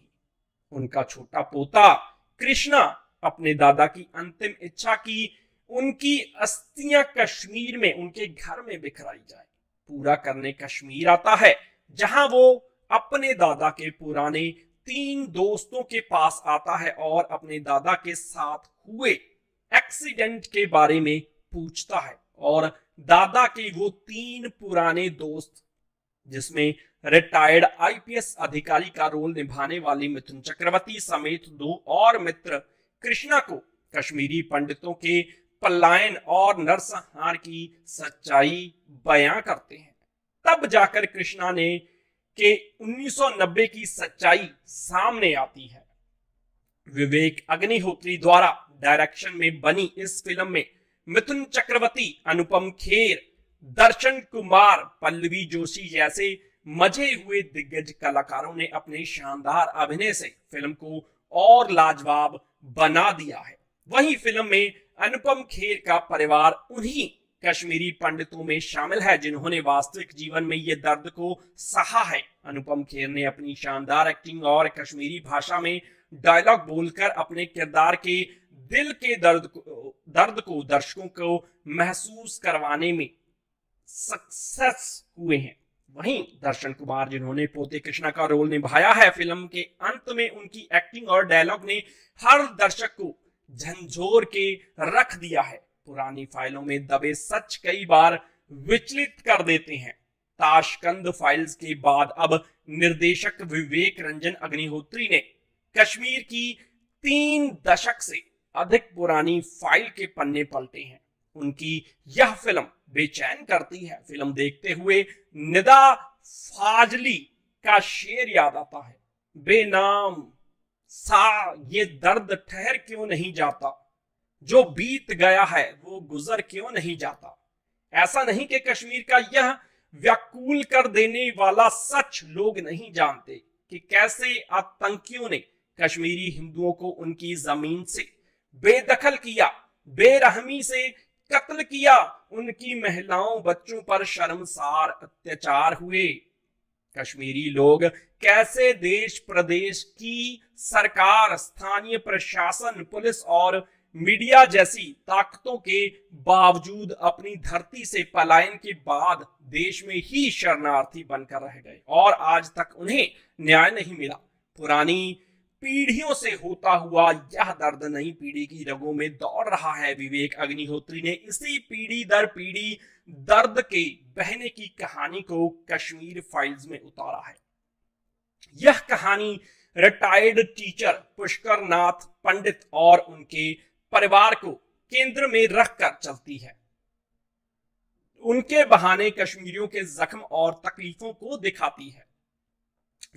Speaker 2: उनका छोटा पोता कृष्णा अपने दादा की अंतिम इच्छा की उनकी अस्थियां कश्मीर में उनके घर में बिखराई जाए पूरा करने कश्मीर आता है, जहां वो अपने दादा के पुराने 3 दोस्तों के पास आता है और अपने दादा के साथ हुए एक्सीडेंट के बारे में पूछता है। और दादा के वो 3 पुराने दोस्त, जिसमें रिटायर्ड आईपीएस अधिकारी का रोल निभाने वाली मिथुन चक्रवर्ती समेत 2 और मित्र, कृष्णा को कश्मीरी पंडितों के पलायन और नरसंहार की सच्चाई बयां करते हैं। तब जाकर कृष्णा ने के 1990 की सच्चाई सामने आती है। विवेक अग्निहोत्री द्वारा डायरेक्शन में बनी इस फिल्म में मिथुन चक्रवर्ती, अनुपम खेर, दर्शन कुमार, पल्लवी जोशी जैसे मजे हुए दिग्गज कलाकारों ने अपने शानदार अभिनय से फिल्म को और लाजवाब बना दिया है। वहीं फिल्म में अनुपम खेर का परिवार उन्हीं कश्मीरी पंडितों में शामिल है जिन्होंने वास्तविक जीवन में ये दर्द को सहा है। अनुपम खेर ने अपनी शानदार एक्टिंग और कश्मीरी भाषा में डायलॉग बोलकर अपने किरदार के दिल के दर्द को दर्शकों को महसूस करवाने में सक्सेस हुए हैं। वहीं दर्शन कुमार, जिन्होंने पोते कृष्णा का रोल निभाया है, फिल्म के अंत में उनकी एक्टिंग और डायलॉग ने हर दर्शक को झंझोर के रख दिया है। पुरानी फाइलों में दबे सच कई बार विचलित कर देते हैं। ताशकंद फाइल्स के बाद अब निर्देशक विवेक रंजन अग्निहोत्री ने कश्मीर की 3 दशक से अधिक पुरानी फाइल के पन्ने पलटे हैं। उनकी यह फिल्म बेचैन करती है। फिल्म देखते हुए निदा फाजली का शेर याद आता है, बेनाम सा ये दर्द ठहर क्यों नहीं जाता, जो बीत गया है वो गुजर क्यों नहीं जाता। ऐसा नहीं कि कश्मीर का यह व्याकुल कर देने वाला सच लोग नहीं जानते कि कैसे आतंकियों ने कश्मीरी हिंदुओं को उनकी जमीन से बेदखल किया, बेरहमी से कत्ल किया, उनकी महिलाओं बच्चों पर शर्मसार अत्याचार हुए। कश्मीरी लोग कैसे देश प्रदेश की सरकार, स्थानीय प्रशासन, पुलिस और मीडिया जैसी ताकतों के बावजूद अपनी धरती से पलायन के बाद देश में ही शरणार्थी बनकर रह गए और आज तक उन्हें न्याय नहीं मिला। पुरानी पीढ़ियों से होता हुआ यह दर्द नई पीढ़ी की रगों में दौड़ रहा है। विवेक अग्निहोत्री ने इसी पीढ़ी दर पीढ़ी दर्द के बहने की कहानी को कश्मीर फाइल्स में उतारा है। यह कहानी रिटायर्ड टीचर पुष्कर नाथ पंडित और उनके परिवार को केंद्र में रखकर चलती है। उनके बहाने कश्मीरियों के जख्म और तकलीफों को दिखाती है।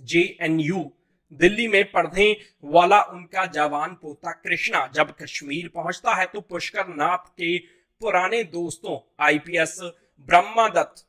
Speaker 2: जेएनयू दिल्ली में पढ़ने वाला उनका जवान पोता कृष्णा जब कश्मीर पहुंचता है तो पुष्कर नाथ के पुराने दोस्तों IPS Brahmadatt,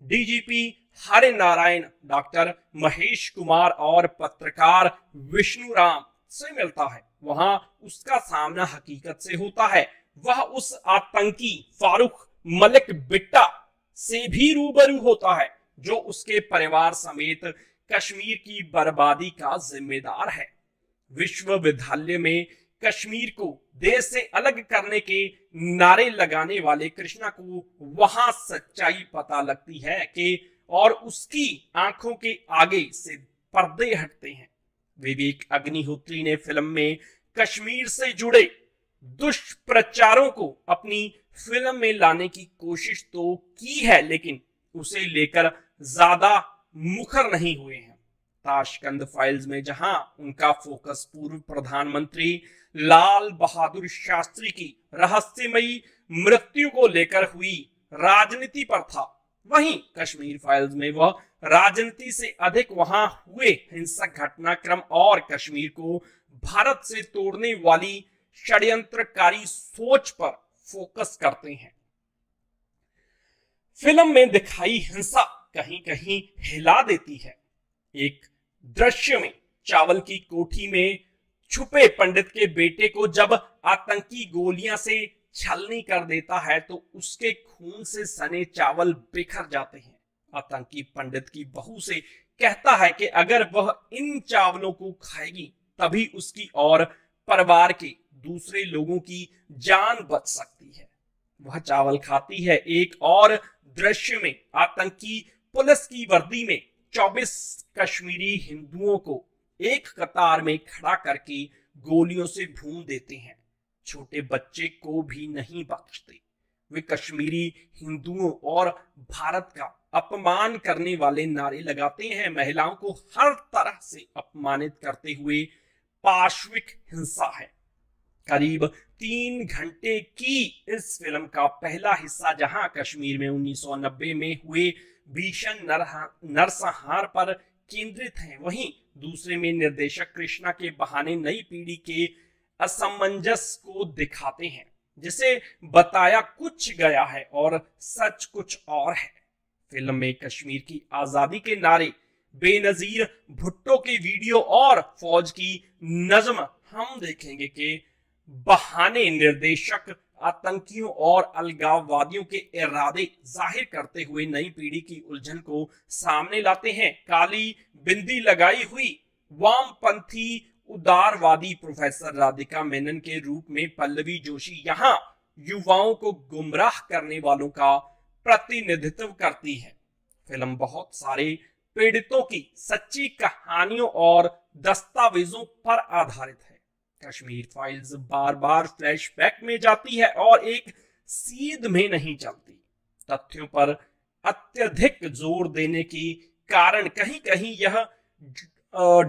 Speaker 2: DGP Hari Narayan, doctor Mahesh Kumar और पत्रकार विष्णु राम से मिलता है। वहां उसका सामना हकीकत से होता है। वह उस आतंकी फारूक मलिक बिट्टा से भी रूबरू होता है जो उसके परिवार समेत कश्मीर की बर्बादी का जिम्मेदार है। विश्वविद्यालय में कश्मीर को देश से अलग करने के नारे लगाने वाले कृष्णा को वहां सच्चाई पता लगती है कि और उसकी आंखों के आगे से पर्दे हटते हैं। विवेक अग्निहोत्री ने फिल्म में कश्मीर से जुड़े दुष्प्रचारों को अपनी फिल्म में लाने की कोशिश तो की है, लेकिन उसे लेकर ज्यादा मुखर नहीं हुए हैं। ताशकंद फाइल्स में जहां उनका फोकस पूर्व प्रधानमंत्री लाल बहादुर शास्त्री की रहस्यमयी मृत्यु को लेकर हुई राजनीति पर था, वहीं कश्मीर फाइल्स में वह राजनीति से अधिक वहां हुए हिंसक घटनाक्रम और कश्मीर को भारत से तोड़ने वाली षड्यंत्रकारी सोच पर फोकस करते हैं। फिल्म में दिखाई हिंसा कहीं कहीं हिला देती है। एक दृश्य में चावल की कोठी में छुपे पंडित के बेटे को जब आतंकी गोलियां से छलनी कर देता है तो उसके खून से सने चावल बिखर जाते हैं। आतंकी पंडित की बहू से कहता है कि अगर वह इन चावलों को खाएगी तभी उसकी और परिवार के दूसरे लोगों की जान बच सकती है। वह चावल खाती है। एक और दृश्य में आतंकी पुलिस की वर्दी में 24 कश्मीरी हिंदुओं को एक कतार में खड़ा करके गोलियों से भून देते हैं। छोटे बच्चे को भी नहीं बख्शते। वे कश्मीरी हिंदुओं और भारत का अपमान करने वाले नारे लगाते हैं। महिलाओं को हर तरह से अपमानित करते हुए पाशविक हिंसा है। करीब 3 घंटे की इस फिल्म का पहला हिस्सा जहां कश्मीर में 1990 में हुए भीषण नरसंहार पर केंद्रित है, वहीं दूसरे में निर्देशक कृष्णा के बहाने नई पीढ़ी के असमंजस को दिखाते हैं, जिसे बताया कुछ गया है और सच कुछ और है। फिल्म में कश्मीर की आजादी के नारे, बेनजीर भुट्टो के वीडियो और फौज की नज्म हम देखेंगे कि बहाने निर्देशक आतंकियों और अलगाववादियों के इरादे जाहिर करते हुए नई पीढ़ी की उलझन को सामने लाते हैं। काली बिंदी लगाई हुई वामपंथी उदारवादी प्रोफेसर राधिका मेनन के रूप में पल्लवी जोशी यहां युवाओं को गुमराह करने वालों का प्रतिनिधित्व करती है। फिल्म बहुत सारे पीड़ितों की सच्ची कहानियों और दस्तावेजों पर आधारित है। कश्मीर फाइल्स बार बार फ्लैशबैक में जाती है और एक सीध में नहीं चलती। तथ्यों पर अत्यधिक जोर देने के कारण कहीं कहीं यह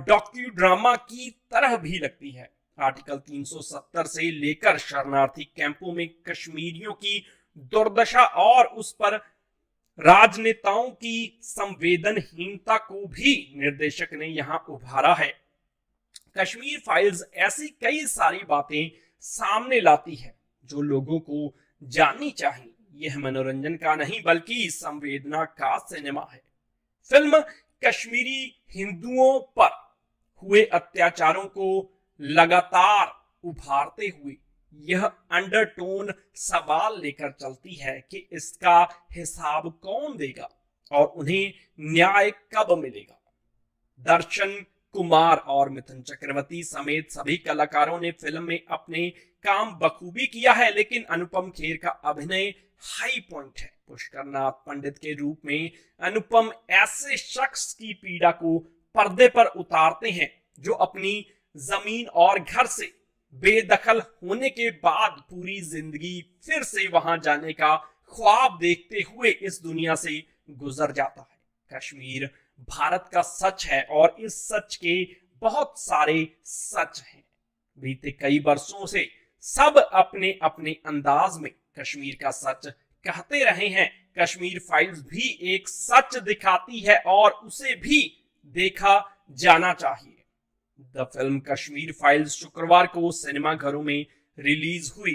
Speaker 2: डॉक्यू ड्रामा की तरह भी लगती है। आर्टिकल 370 से लेकर शरणार्थी कैंपों में कश्मीरियों की दुर्दशा और उस पर राजनेताओं की संवेदनहीनता को भी निर्देशक ने यहां उभारा है। कश्मीर फाइल्स ऐसी कई सारी बातें सामने लाती है जो लोगों को जाननी चाहिए। यह मनोरंजन का नहीं बल्कि संवेदना का सिनेमा है। फिल्म कश्मीरी हिंदुओं पर हुए अत्याचारों को लगातार उभारते हुए यह अंडरटोन सवाल लेकर चलती है कि इसका हिसाब कौन देगा और उन्हें न्याय कब मिलेगा। दर्शन कुमार और मिथुन चक्रवर्ती समेत सभी कलाकारों ने फिल्म में अपने काम बखूबी किया है, लेकिन अनुपम खेर का अभिनय हाई पॉइंट है। पुष्कर नाथ पंडित के रूप में अनुपम ऐसे शख्स की पीड़ा को पर्दे पर उतारते हैं जो अपनी जमीन और घर से बेदखल होने के बाद पूरी जिंदगी फिर से वहां जाने का ख्वाब देखते हुए इस दुनिया से गुजर जाता है। कश्मीर भारत का सच है और इस सच के बहुत सारे सच हैं। बीते कई वर्षों से सब अपने अपने अंदाज में कश्मीर का सच कहते रहे हैं। कश्मीर फाइल्स भी एक सच दिखाती है और उसे भी देखा जाना चाहिए। द फिल्म कश्मीर फाइल्स शुक्रवार को सिनेमाघरों में रिलीज हुई।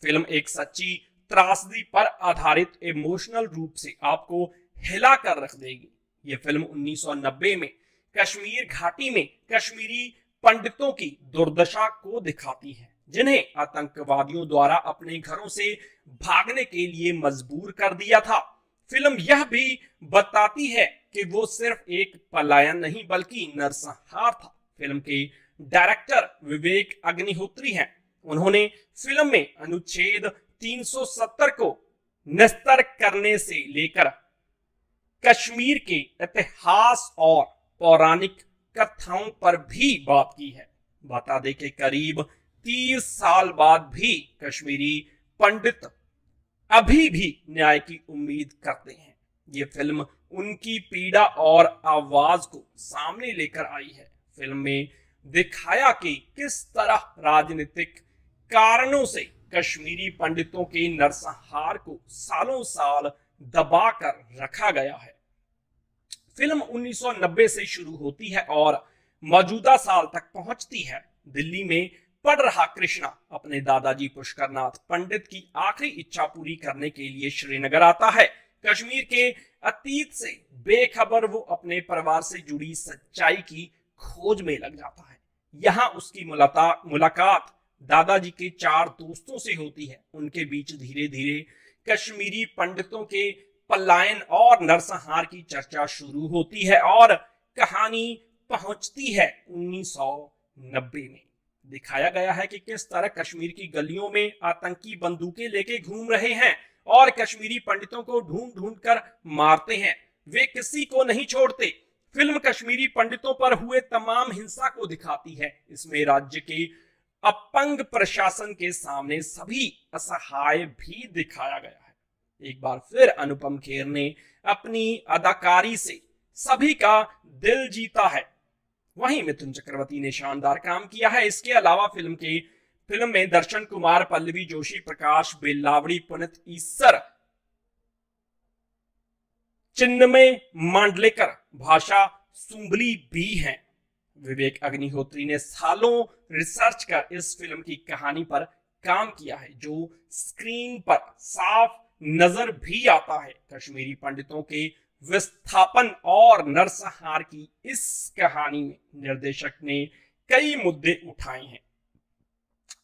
Speaker 2: फिल्म एक सच्ची त्रासदी पर आधारित इमोशनल रूप से आपको हिला कर रख देगी। यह फिल्म 1990 में कश्मीर घाटी में कश्मीरी पंडितों की दुर्दशा को दिखाती है, जिन्हें आतंकवादियों द्वारा अपने घरों से भागने के लिए मजबूर कर दिया था। फिल्म यह भी बताती है कि वो सिर्फ एक पलायन नहीं बल्कि नरसंहार था। फिल्म के डायरेक्टर विवेक अग्निहोत्री हैं। उन्होंने फिल्म में अनुच्छेद 370 को निस्तर करने से लेकर कश्मीर के इतिहास और पौराणिक कथाओं पर भी बात की है। बता दें कि करीब 30 साल बाद भी कश्मीरी पंडित अभी भी न्याय की उम्मीद करते हैं। ये फिल्म उनकी पीड़ा और आवाज को सामने लेकर आई है। फिल्म में दिखाया कि किस तरह राजनीतिक कारणों से कश्मीरी पंडितों के नरसंहार को सालों साल दबाकर रखा गया है। फिल्म 1990 से शुरू होती है और मौजूदा साल तक पहुंचती है। दिल्ली में पढ़ रहा कृष्णा अपने दादाजी पुष्कर नाथ पंडित की आखिरी इच्छा पूरी करने के लिए श्रीनगर आता है। कश्मीर के अतीत से बेखबर वो अपने परिवार से जुड़ी सच्चाई की खोज में लग जाता है। यहाँ उसकी मुलाकात दादाजी के 4 दोस्तों से होती है। उनके बीच धीरे धीरे कश्मीरी पंडितों के पलायन और नरसंहार की चर्चा शुरू होती है और कहानी पहुंचती है 1990 में। दिखाया गया है कि किस तरह कश्मीर की गलियों में आतंकी बंदूकें लेके घूम रहे हैं और कश्मीरी पंडितों को ढूंढ ढूंढ कर मारते हैं। वे किसी को नहीं छोड़ते। फिल्म कश्मीरी पंडितों पर हुए तमाम हिंसा को दिखाती है। इसमें राज्य के अपंग प्रशासन के सामने सभी असहाय भी दिखाया गया है। एक बार फिर अनुपम खेर ने अपनी अदाकारी से सभी का दिल जीता है। वहीं मिथुन चक्रवर्ती ने शानदार काम किया है। इसके अलावा फिल्म में दर्शन कुमार, पल्लवी जोशी, प्रकाश बेल्लावड़ी, पुनीत ईसर, चिन्मय मांडलेकर, भाषा सुंबली भी हैं। विवेक अग्निहोत्री ने सालों रिसर्च कर इस फिल्म की कहानी पर काम किया है, जो स्क्रीन पर साफ नजर भी आता है। कश्मीरी पंडितों के विस्थापन और नरसंहार की इस कहानी में निर्देशक ने कई मुद्दे उठाए हैं।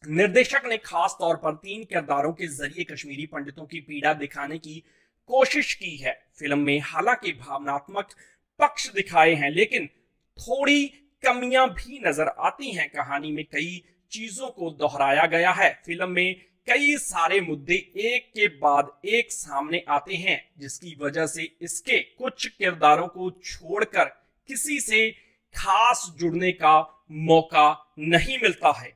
Speaker 2: निर्देशक ने खास तौर पर 3 किरदारों के जरिए कश्मीरी पंडितों की पीड़ा दिखाने की कोशिश की है। फिल्म में हालांकि भावनात्मक पक्ष दिखाए हैं, लेकिन थोड़ी कमियां भी नजर आती हैं। कहानी में कई चीजों को दोहराया गया है। फिल्म में कई सारे मुद्दे एक के बाद एक सामने आते हैं, जिसकी वजह से इसके कुछ किरदारों को छोड़कर किसी से खास जुड़ने का मौका नहीं मिलता है।